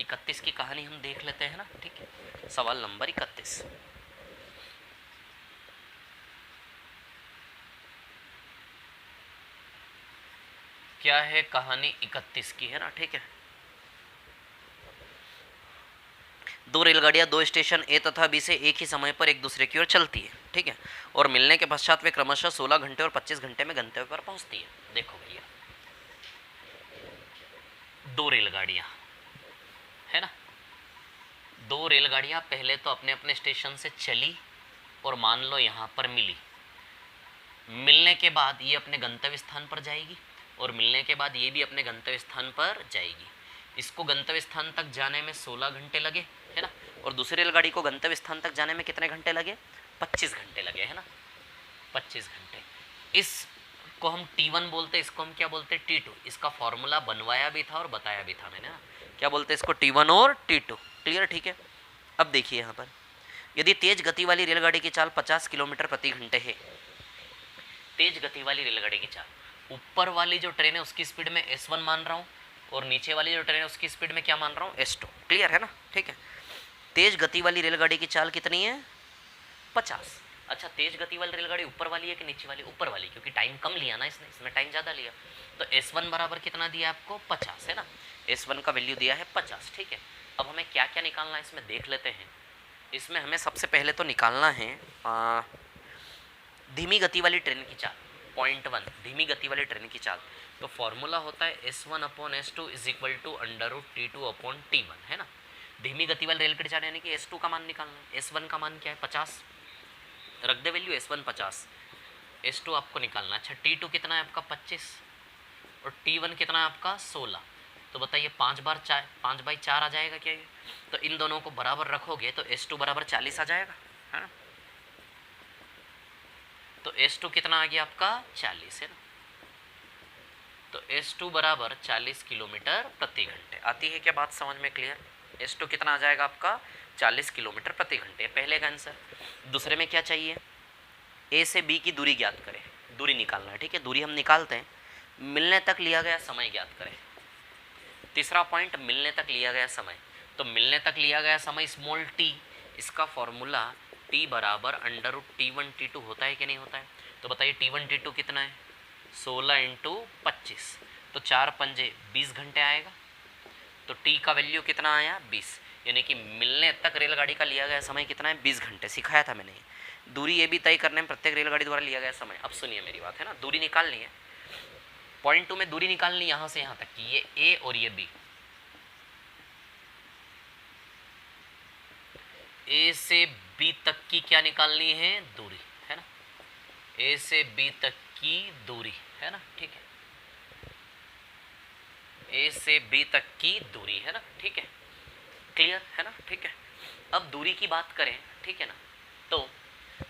31 की कहानी हम देख लेते हैं ना, ठीक है। सवाल नंबर 31, क्या है कहानी 31 की, है ना, ठीक है। दो रेलगाड़ियां दो स्टेशन ए तथा बी से एक ही समय पर एक दूसरे की ओर चलती है, ठीक है, और मिलने के पश्चात वे क्रमशः 16 घंटे और 25 घंटे में गंतव्य पर पहुंचती है। देखो भैया, दो रेलगाड़ियां है ना, दो रेलगाड़ियां पहले तो अपने अपने स्टेशन से चली और मान लो यहाँ पर मिली। मिलने के बाद ये अपने गंतव्य स्थान पर जाएगी और मिलने के बाद ये भी अपने गंतव्य स्थान पर जाएगी। इसको गंतव्य स्थान तक जाने में 16 घंटे लगे, है ना, और दूसरी रेलगाड़ी को गंतव्य स्थान तक जाने में कितने घंटे लगे? 25 घंटे लगे, है ना, 25 घंटे। इसको हम T1 बोलते, इसको हम क्या बोलते? T2। इसका फॉर्मूला बनवाया भी था और बताया भी था मैंने ना, क्या बोलते हैं इसको? T1 और T2। क्लियर, ठीक है। अब देखिए यहाँ पर, यदि तेज गति वाली रेलगाड़ी की चाल 50 किलोमीटर प्रति घंटे है, तेज गति वाली रेलगाड़ी की चाल, ऊपर वाली जो ट्रेन है उसकी स्पीड में S1 मान रहा हूँ और नीचे वाली जो ट्रेन है उसकी स्पीड में क्या मान रहा हूँ? S2। क्लियर है ना, ठीक है। तेज गति वाली रेलगाड़ी की चाल कितनी है? 50। अच्छा, तेज गति वाली रेलगाड़ी ऊपर वाली है कि नीचे वाली? ऊपर वाली, क्योंकि टाइम कम लिया ना इसने, इसमें टाइम ज़्यादा लिया। तो S1 बराबर कितना दिया आपको? 50, है ना। S1 का वैल्यू दिया है 50, ठीक है। अब हमें क्या क्या निकालना है इसमें देख लेते हैं। इसमें हमें सबसे पहले तो निकालना है धीमी गति वाली ट्रेन की चाल। पॉइंट 1, धीमी गति वाली ट्रेन की चाल। तो फॉर्मूला होता है S1/S2 is equal to √T2/T1, है ना। धीमी गति वाली रेल की चाल यानी कि S2 का मान निकालना है। S1 का मान क्या है? 50। रख दे वैल्यू, S1 50, S2 आपको निकालना। अच्छा, T2 कितना है आपका? 25 और T1 कितना है आपका? 16। तो बताइए 5/4 आ जाएगा क्या ये? तो इन दोनों को बराबर रखोगे तो S2 बराबर 40 आ जाएगा, है ना। तो S2 कितना आ गया आपका? 40, है ना। तो S2 बराबर 40 किलोमीटर प्रति घंटे। आती है क्या बात समझ में? क्लियर। S2 कितना आ जाएगा आपका? 40 किलोमीटर प्रति घंटे, पहले का आंसर। दूसरे में क्या चाहिए? A से B की दूरी ज्ञात करें, दूरी निकालना है, ठीक है। दूरी हम निकालते हैं, मिलने तक लिया गया समय ज्ञात करें। तीसरा पॉइंट, मिलने तक लिया गया समय। तो मिलने तक लिया गया समय स्मॉल t, इसका फॉर्मूला t बराबर √T1T2 होता है कि नहीं होता है? तो बताइए T1T2 कितना है? 16 × 25, तो 4 पंजे 20 घंटे आएगा। तो t का वैल्यू कितना आया? 20, यानी कि मिलने तक रेलगाड़ी का लिया गया समय कितना है? 20 घंटे। सिखाया था मैंने। दूरी ये भी तय करने में प्रत्येक रेलगाड़ी द्वारा लिया गया समय। अब सुनिए मेरी बात, है ना। दूरी निकालनी है, पॉइंट 2 में दूरी निकालनी, यहाँ से यहाँ तक की, ये A और ये B। A से B तक की क्या निकालनी है? दूरी, है ना। A से B तक की दूरी, है ना, ठीक है। A से B तक की दूरी, है ना, ठीक है। क्लियर है ना, ठीक है। अब दूरी की बात करें, ठीक है ना, तो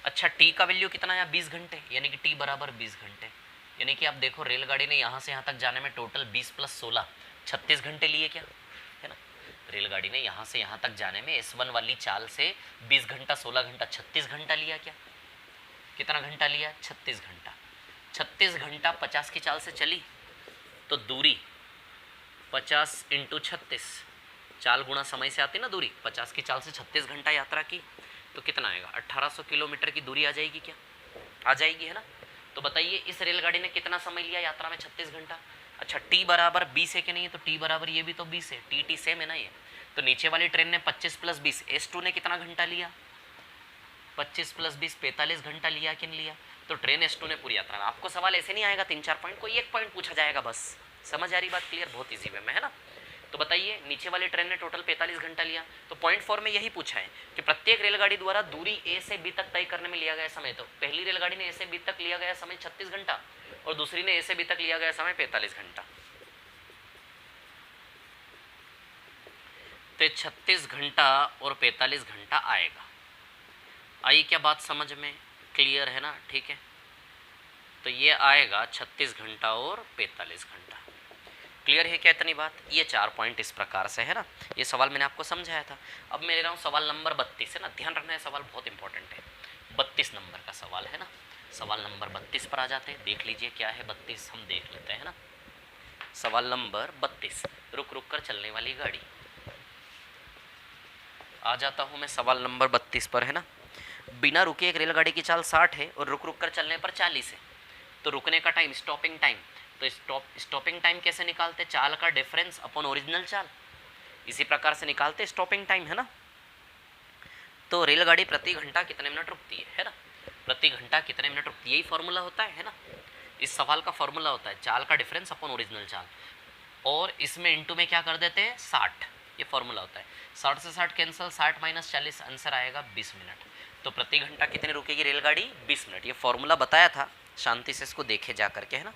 अच्छा t का वैल्यू कितना है? 20 घंटे, यानी कि t बराबर 20 घंटे। यानी कि आप देखो रेलगाड़ी ने यहाँ से यहाँ तक जाने में टोटल 20 + 16 36 घंटे लिए क्या, है ना। रेलगाड़ी ने यहाँ से यहाँ तक जाने में S1 वाली चाल से 20 घंटा 16 घंटा 36 घंटा लिया क्या? कितना घंटा लिया? 36 घंटा। 36 घंटा 50 की चाल से चली, तो दूरी 50 × 36, चाल गुणा समय से आती ना दूरी। 50 की चाल से 36 घंटा यात्रा की, तो कितना आएगा? 1800 किलोमीटर की दूरी आ जाएगी क्या? आ जाएगी, है ना। तो बताइए इस रेलगाड़ी ने कितना समय लिया यात्रा में? 36 घंटा। अच्छा, t बराबर 20 है कि नहीं है? तो t बराबर ये भी तो 20 है, t सेम है ना ये। तो नीचे वाली ट्रेन ने 25 + 20, S2 ने कितना घंटा लिया? 25 + 20 45 घंटा लिया कि नहीं लिया? तो ट्रेन S2 ने पूरी यात्रा में। आपको सवाल ऐसे नहीं आएगा 3-4 पॉइंट, कोई एक पॉइंट पूछा जाएगा बस। समझ आ रही बात? क्लियर, बहुत ईजी वे में, है ना। तो बताइए नीचे वाली ट्रेन ने टोटल 45 घंटा लिया। तो पॉइंट 4 में यही पूछा है कि प्रत्येक रेलगाड़ी द्वारा दूरी A से B तक तय करने में लिया गया समय। तो पहली रेलगाड़ी ने A से B तक लिया गया समय 36 घंटा और दूसरी ने A से B तक लिया गया समय 45 घंटा। तो 36 घंटा और 45 घंटा आएगा। आई क्या बात समझ में? क्लियर है ना, ठीक है। तो ये आएगा 36 घंटा और 45 घंटा। क्लियर है क्या इतनी बात? ये 4 पॉइंट इस प्रकार से, है ना। ये सवाल मैंने आपको समझाया था। अब मैं ले रहा हूँ सवाल नंबर 32, है ना। ध्यान रखना है, सवाल बहुत इंपॉर्टेंट है। 32 नंबर का सवाल है ना। सवाल नंबर 32 पर आ जाते हैं। देख लीजिए क्या है 32, हम देख लेते हैं ना। सवाल नंबर 32, रुक रुक कर चलने वाली गाड़ी। आ जाता हूँ मैं सवाल नंबर 32 पर, है ना। बिना रुके एक रेलगाड़ी की चाल 60 है और रुक रुक कर चलने पर 40 है। तो रुकने का टाइम, स्टॉपिंग टाइम, तो स्टॉपिंग टाइम कैसे निकालते? चाल का डिफरेंस अपॉन ओरिजिनल चाल, इसी प्रकार से निकालते स्टॉपिंग टाइम, है ना। तो रेलगाड़ी प्रति घंटा कितने मिनट रुकती है ना, प्रति घंटा कितने मिनट रुकती है, यही फॉर्मूला होता है ना। इस सवाल का फॉर्मूला होता है चाल का डिफरेंस अपॉन ओरिजिनल चाल, और इसमें इंटू में क्या कर देते हैं 60, ये फॉर्मूला होता है। 60 से 60 कैंसिल, 60 माइनस 40, आंसर आएगा 20 मिनट। तो प्रति घंटा कितने रुकेगी रेलगाड़ी? 20 मिनट। ये फॉर्मूला बताया था, शांति से इसको देखे जा करके, है ना।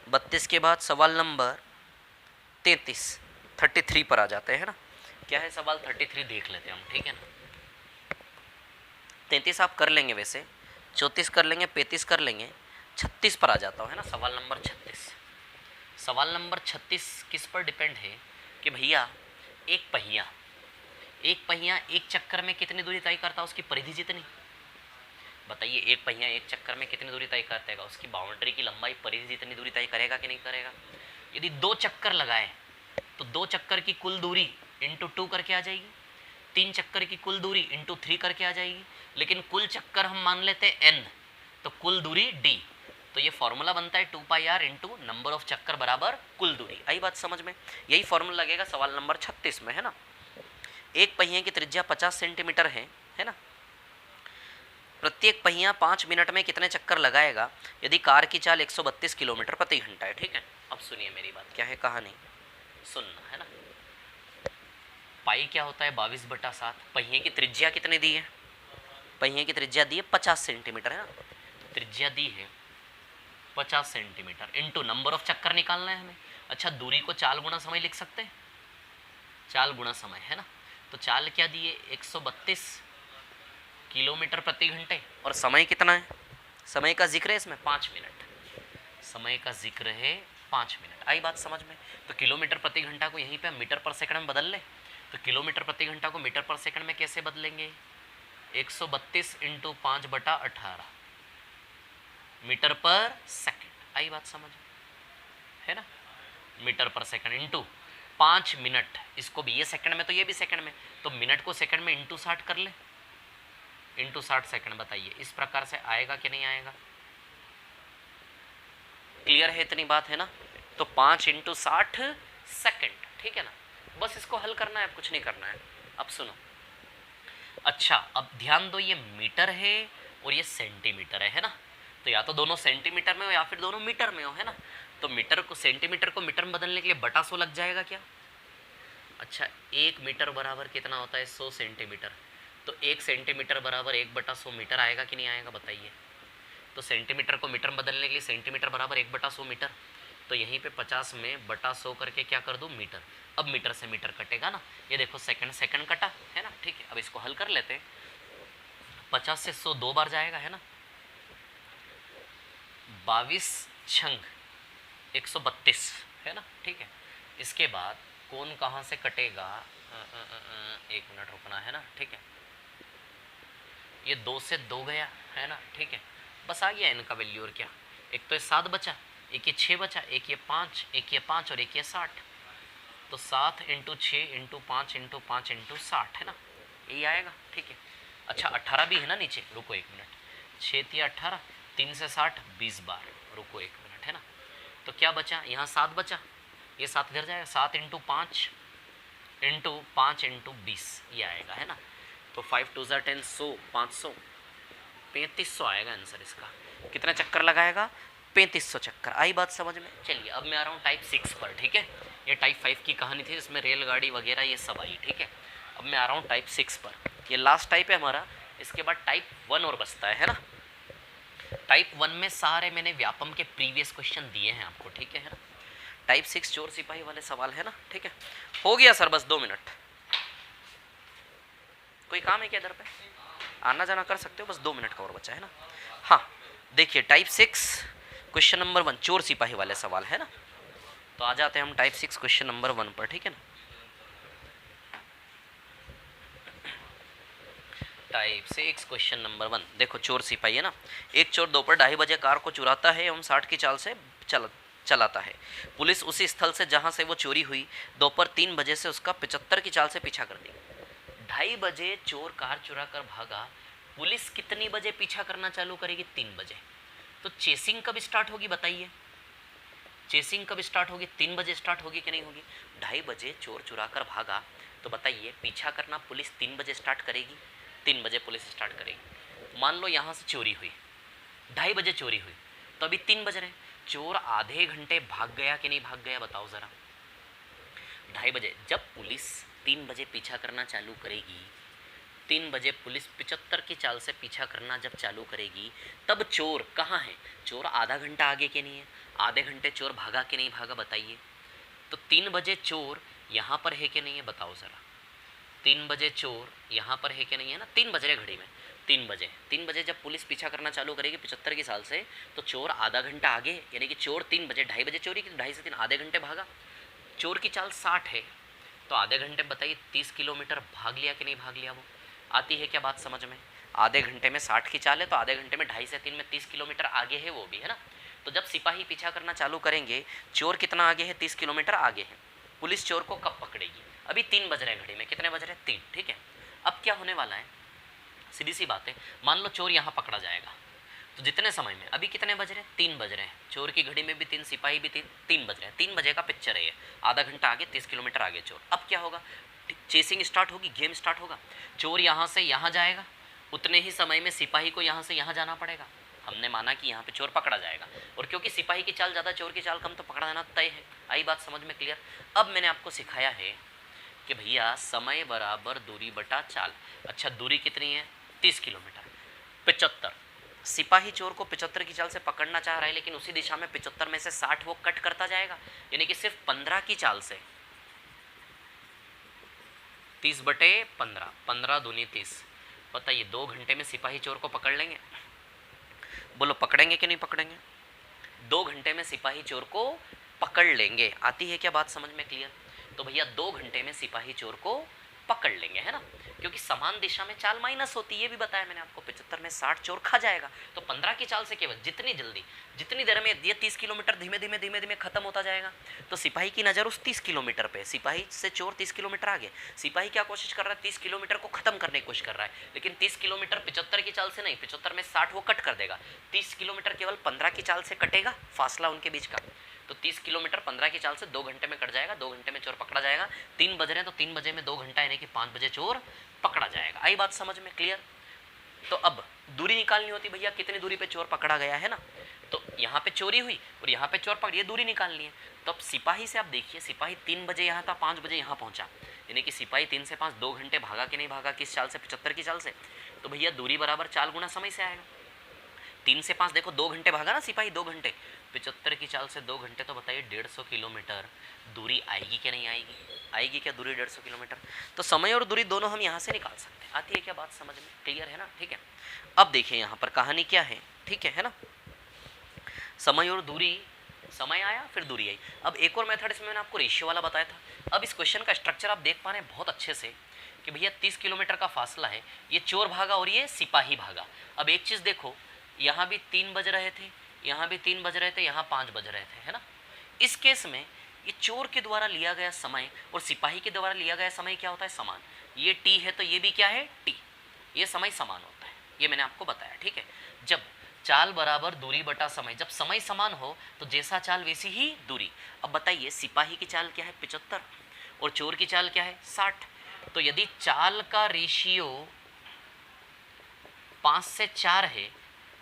32 के बाद सवाल नंबर 33 पर आ जाते हैं, है ना। क्या है सवाल 33, देख लेते हैं हम, ठीक है ना। 33 आप कर लेंगे, वैसे 34 कर लेंगे, 35 कर लेंगे, 36 पर आ जाता हूँ, है ना। सवाल नंबर 36, सवाल नंबर 36 किस पर डिपेंड है कि भैया एक पहिया एक चक्कर में कितनी दूरी तय करता है, उसकी परिधि जितनी। बताइए, एक पहिया एक चक्कर में कितनी दूरी तय करता है, उसकी बाउंड्री की लंबाई परिधि जितनी दूरी तय करेगा कि नहीं करेगा। यदि 2 चक्कर लगाए तो 2 चक्कर की कुल दूरी इंटू 2 करके आ जाएगी, 3 चक्कर की कुल दूरी इंटू 3 करके आ जाएगी, लेकिन कुल चक्कर हम मान लेते हैं n, तो कुल दूरी d। तो ये फॉर्मूला बनता है 2πr इंटू नंबर ऑफ चक्कर बराबर कुल दूरी। आई बात समझ में? यही फॉर्मूला लगेगा सवाल नंबर 36 में, है ना। एक पहिए की त्रिज्या 50 सेंटीमीटर है ना। प्रत्येक पहिया 5 मिनट में कितने चक्कर लगाएगा यदि कार की चाल 132 किलोमीटर प्रति घंटा है, ठीक है। अब सुनिए मेरी बात, क्या है कहानी, सुनना, है ना। पाई क्या होता है 22/7। पहिए की त्रिज्या कितने दी है? पहिए की त्रिज्या दी है 50 सेंटीमीटर, है ना। त्रिज्या दी है 50 सेंटीमीटर इंटू नंबर ऑफ चक्कर निकालना है हमें। अच्छा, दूरी को चाल गुणा समय लिख सकते हैं, चाल गुणा समय, है ना। तो चाल क्या दी है 132 किलोमीटर प्रति घंटे, और समय कितना है, समय का जिक्र है इसमें 5 मिनट, समय का जिक्र है 5 मिनट। आई बात समझ में? तो किलोमीटर प्रति घंटा को यहीं पे मीटर पर सेकंड में बदल ले, तो किलोमीटर प्रति घंटा को मीटर पर सेकंड में कैसे बदलेंगे? 132 इंटू 5/18 मीटर पर सेकंड। आई बात समझ, है ना। मीटर पर सेकंड इंटू 5 मिनट, इसको भी ये सेकंड में तो ये भी सेकंड में, तो मिनट को सेकंड में इंटू 60 कर ले, इंटू 60 सेकंड। बताइए इस प्रकार से आएगा कि नहीं आएगा? क्लियर है इतनी बात, है ना। तो 5 इंटू 60 सेकंड, ठीक है ना। बस इसको हल करना है, कुछ नहीं करना है। अब सुनो, अच्छा अब ध्यान दो, ये मीटर है और ये सेंटीमीटर है ना। तो या तो दोनों सेंटीमीटर में हो या फिर दोनों मीटर में हो, है ना। तो मीटर को, सेंटीमीटर को मीटर में बदलने के लिए बटा 100 लग जाएगा क्या? अच्छा, 1 मीटर बराबर कितना होता है 100 सेंटीमीटर, तो 1 सेंटीमीटर बराबर 1/100 मीटर आएगा कि नहीं आएगा? बताइए। तो सेंटीमीटर को मीटर में बदलने के लिए सेंटीमीटर बराबर 1/100 मीटर, तो यहीं पे 50 में बटा 100 करके क्या कर दूँ मीटर। अब मीटर से मीटर कटेगा ना, ये देखो सेकंड सेकंड कटा, है ना। ठीक है, अब इसको हल कर लेते हैं। 50 से 100 2 बार जाएगा, है ना। 22 छंग 132, है ना। ठीक है, इसके बाद कौन कहाँ से कटेगा? 1 मिनट रुकना, है ना। ठीक है, ये 2 से 2 गया, है ना। ठीक है, बस आ गया इनका वैल्यू, और क्या। एक तो ये 7 बचा, एक ये 6 बचा, एक ये 5, एक ये 5 और एक ये 60। तो 7 इंटू 6 इंटू 5 इंटू 5 इंटू 60, है ना, यही आएगा। ठीक है, अच्छा 18 भी है ना नीचे, रुको 1 मिनट। 6 3 18, 3 से 60 20 बार, रुको 1 मिनट, है ना। तो क्या बचा, यहाँ 7 बचा, ये 7 इधर जाएगा, 7 इंटू 5 इंटू 20 ये आएगा, है ना। तो 5 2 10, 100 500 3500 आएगा आंसर इसका। कितना चक्कर लगाएगा? 3500 चक्कर। आई बात समझ में? चलिए अब मैं आ रहा हूँ टाइप 6 पर, ठीक है। ये टाइप 5 की कहानी थी, इसमें रेलगाड़ी वगैरह ये सब आई, ठीक है। अब मैं आ रहा हूँ टाइप 6 पर, ये लास्ट टाइप है हमारा। इसके बाद टाइप 1 और बचता है ना। टाइप 1 में सारे मैंने व्यापम के प्रीवियस क्वेश्चन दिए हैं आपको, ठीक है ना। टाइप 6 चोर सिपाही वाले सवाल है ना, ठीक है। हो गया सर, बस 2 मिनट। कोई काम है क्या इधर पे? आना जाना कर सकते हो, बस 2 मिनट का और बचा है ना। हाँ देखिए, टाइप 6 क्वेश्चन नंबर 1 चोर सिपाही वाले सवाल है ना। तो आ जाते हैं हम टाइप 6 क्वेश्चन नंबर 1 पर, ठीक है ना। टाइप 6 क्वेश्चन नंबर 1, देखो चोर सिपाही है ना। एक चोर दोपहर 2:30 बजे कार को चुराता है एवं 60 की चाल से चलाता है। पुलिस उसी स्थल से जहां से वो चोरी हुई दोपहर 3 बजे से उसका 75 की चाल से पीछा कर दी। 2:30 बजे चोर कार चुरा कर भागा, पुलिस कितनी बजे पीछा करना चालू करेगी? 3 बजे। तो चेसिंग कब स्टार्ट होगी बताइए? चेसिंग कब स्टार्ट होगी? 3 बजे स्टार्ट होगी कि नहीं होगी? 2:30 बजे चोर चुरा कर भागा, तो बताइए पीछा करना पुलिस 3 बजे स्टार्ट करेगी? 3 बजे पुलिस स्टार्ट करेगी। मान लो यहाँ से चोरी हुई, 2:30 बजे चोरी हुई, तो अभी 3 बज रहे हैं, चोर आधे घंटे भाग गया कि नहीं भाग गया बताओ ज़रा? 2:30 बजे जब पुलिस 3 बजे पीछा करना चालू करेगी, 3 बजे पुलिस 75 की चाल से पीछा करना जब चालू करेगी, तब चोर कहाँ है? चोर आधा घंटा आगे के नहीं है, आधे घंटे चोर भागा कि नहीं भागा बताइए? तो 3 बजे चोर यहाँ पर है कि नहीं है बताओ ज़रा? 3 बजे चोर यहाँ पर है कि नहीं है ना? 3 बज रहे घड़ी में, 3 बजे जब पुलिस पीछा करना चालू करेगी 75 की साल से, तो चोर आधा घंटा आगे, यानी कि चोर 3 बजे, 2:30 बजे चोरी की, 2:30 से 3 आधे घंटे भागा। चोर की चाल 60 है, तो आधे घंटे बताइए 30 किलोमीटर भाग लिया कि नहीं भाग लिया? वो आती है क्या बात समझ में? आधे घंटे में 60 की चाल है, तो आधे घंटे में 2:30 से 3 में 30 किलोमीटर आगे है वो भी, है ना? तो जब सिपाही पीछा करना चालू करेंगे, चोर कितना आगे है? 30 किलोमीटर आगे है। पुलिस चोर को कब पकड़ेगी? अभी 3 बज रहे घड़ी में, कितने बज रहे? 3, ठीक है। अब क्या होने वाला है? सीधी सी बात है, मान लो चोर यहाँ पकड़ा जाएगा, तो जितने समय में, अभी कितने बज रहे? 3 बज रहे हैं, चोर की घड़ी में भी 3, सिपाही भी 3 बज रहे हैं, 3 बजे का पिक्चर है ये, आधा घंटा आगे, 30 किलोमीटर आगे चोर। अब क्या होगा? चेसिंग स्टार्ट होगी, गेम स्टार्ट होगा। चोर यहाँ से यहाँ जाएगा, उतने ही समय में सिपाही को यहाँ से यहाँ जाना पड़ेगा। हमने माना कि यहाँ पे चोर पकड़ा जाएगा, और क्योंकि सिपाही की चाल ज़्यादा, चोर की चाल कम, तो पकड़ा जाना तय है। आई बात समझ में क्लियर? अब मैंने आपको सिखाया है कि भैया समय बराबर दूरी बटा चाल। अच्छा, दूरी कितनी है? 30 किलोमीटर। 75, सिपाही चोर को 75 की चाल से पकड़ना चाह रहा है, लेकिन उसी दिशा में 75 में से 60 वो कट करता जाएगा, यानी कि सिर्फ 15 की चाल से, 30/15, 15 दूनी 30। बताइए 2 घंटे में सिपाही चोर को पकड़ लेंगे? बोलो पकड़ेंगे कि नहीं पकड़ेंगे? 2 घंटे में सिपाही चोर को पकड़ लेंगे। आती है क्या बात समझ में क्लियर? तो भैया 2 घंटे में सिपाही चोर को पकड़ लेंगे, है ना? क्योंकि समान दिशा में चाल माइनस होती है, ये भी बताया मैंने आपको। 75 में 60 चोर खा जाएगा, तो 15 की चाल से केवल जितनी जल्दी, जितनी देर में ये 30 किलोमीटर धीमे धीमे खत्म होता जाएगा, तो सिपाही की नज़र उस 30 किलोमीटर पे, सिपाही से चोर 30 किलोमीटर आगे। सिपाही क्या कोशिश कर रहा है? 30 किलोमीटर को खत्म करने की कोशिश कर रहा है, लेकिन 30 किलोमीटर 75 की चाल से नहीं, 75 में 60 वो कट कर देगा। 30 किलोमीटर केवल 15 की चाल से कटेगा, फासला उनके बीच का। तो 30 किलोमीटर 15 की चाल से 2 घंटे में कट जाएगा, 2 घंटे में चोर पकड़ा जाएगा। 3 बज रहे हैं, तो 3 बजे में 2 घंटा, यानी कि 5 बजे चोर पकड़ा जाएगा। आई बात समझ में क्लियर? तो अब दूरी निकालनी होती भैया, कितनी दूरी पे चोर पकड़ा गया है ना? तो यहाँ पे चोरी हुई और यहाँ पे चोर पकड़, ये दूरी निकालनी है। तो अब सिपाही से आप देखिए, सिपाही 3 बजे यहाँ था, 5 बजे यहाँ पहुँचा, यानी कि सिपाही 3 से 5 2 घंटे भागा कि नहीं भागा? किस चाल से? 75 की चाल से। तो भैया दूरी बराबर चाल गुना समय से आएगा। 3 से 5 देखो 2 घंटे भागा ना सिपाही, 2 घंटे, 75 की चाल से 2 घंटे, तो बताइए 150 किलोमीटर दूरी आएगी कि नहीं आएगी? आएगी क्या दूरी 150 किलोमीटर? तो समय और दूरी दोनों हम यहाँ से निकाल सकते हैं। आती है क्या बात समझ में? क्लियर है ना? ठीक है। अब देखिए यहाँ पर कहानी क्या है, ठीक है ना? समय और दूरी, समय आया फिर दूरी आई। अब एक और मेथड इसमें मैंने आपको रेशियो वाला बताया था। अब इस क्वेश्चन का स्ट्रक्चर आप देख पा रहे हैं बहुत अच्छे से कि भैया 30 किलोमीटर का फासला है, ये चोर भागा और ये सिपाही भागा। अब एक चीज़ देखो, यहाँ भी 3 बज रहे थे, यहाँ भी 3 बज रहे थे, यहाँ 5 बज रहे थे, है ना? इस केस में ये चोर के द्वारा लिया गया समय और सिपाही के द्वारा लिया गया समय क्या होता है? समान। ये टी है तो ये भी क्या है? टी। ये समय समान होता है, ये मैंने आपको बताया, ठीक है। जब चाल बराबर दूरी बटा समय, जब समय समान हो तो जैसा चाल वैसी ही दूरी। अब बताइए सिपाही की चाल क्या है? 75, और चोर की चाल क्या है? 60। तो यदि चाल का रेशियो 5 से 4 है,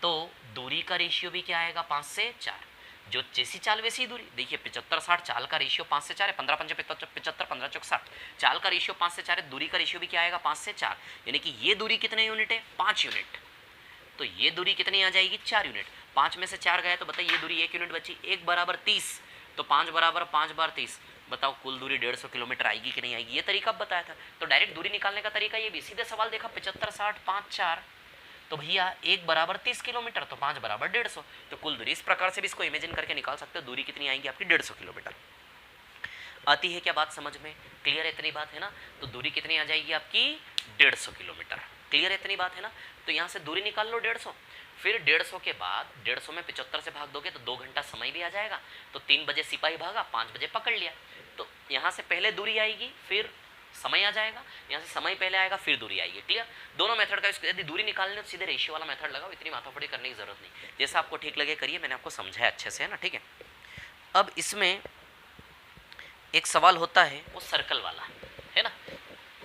तो दूरी का रेशियो भी क्या आएगा? 5 से 4। जो जैसी चाल वैसी दूरी। देखिए 75 60, चाल का रेशियो 5 से 4 है, 15 पंजे 75, 15 चौक 60। चाल का रेशियो 5 से 4 है, दूरी का रेशियो भी क्या आएगा? 5 से 4। यानी कि ये दूरी कितने यूनिट है? 5 यूनिट। तो ये दूरी कितनी आ जाएगी? 4 यूनिट। 5 में से 4 गया तो बताइए ये दूरी 1 यूनिट बची, 1 बराबर 30, तो 5 बराबर 5 बार 30। बताओ कुल दूरी 150 किलोमीटर आएगी कि नहीं आएगी? ये तरीका बताया था। तो डायरेक्ट दूरी निकालने का तरीका ये भी, सीधे सवाल देखा 75 60 5 4, तो भैया 1 बराबर 30 किलोमीटर, तो 5 बराबर 150, तो कुल दूरी। इस प्रकार से भी इसको इमेजिन करके निकाल सकते हो। दूरी कितनी आएगी आपकी? 150 किलोमीटर। आती है क्या बात समझ में? क्लियर है इतनी बात है ना? तो दूरी कितनी आ जाएगी आपकी? 150 किलोमीटर। क्लियर है इतनी बात है ना? तो यहाँ से दूरी निकाल लो 150, फिर 150 के बाद 150 में 75 से भाग दोगे तो 2 घंटा समय भी आ जाएगा। तो 3 बजे सिपाही भागा, 5 बजे पकड़ लिया। तो यहाँ से पहले दूरी आएगी, फिर समय आ जाएगा, यहाँ से समय पहले आएगा, फिर दूरी आएगी। क्लियर? दोनों मेथड का यदि दूरी निकालने तो सीधे रेशियो वाला मेथड लगाओ, इतनी माथापड़ी करने की जरूरत नहीं। जैसा आपको ठीक लगे करिए, मैंने आपको समझाया अच्छे से, है ना? ठीक है। अब इसमें एक सवाल होता है वो सर्कल वाला, है ना?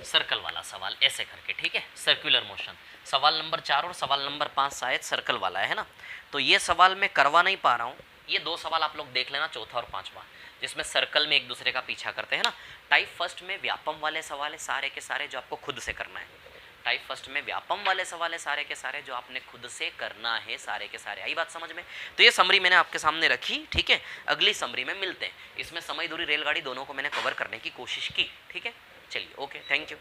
सर्कल वाला सवाल ऐसे करके, ठीक है, सर्कुलर मोशन। सवाल नंबर 4 और सवाल नंबर 5 शायद सर्कल वाला है ना? तो ये सवाल मैं करवा नहीं पा रहा हूँ। ये 2 सवाल आप लोग देख लेना, चौथा और 5वां, जिसमें सर्कल में एक दूसरे का पीछा करते हैं ना। टाइप फर्स्ट में व्यापम वाले सवाल है सारे के सारे, जो आपको खुद से करना है। टाइप फर्स्ट में व्यापम वाले सवाल है सारे के सारे, जो आपने खुद से करना है सारे के सारे। आई बात समझ में? तो ये समरी मैंने आपके सामने रखी, ठीक है। अगली समरी में मिलते हैं। इसमें समय, दूरी, रेलगाड़ी दोनों को मैंने कवर करने की कोशिश की, ठीक है। चलिए, ओके, थैंक यू।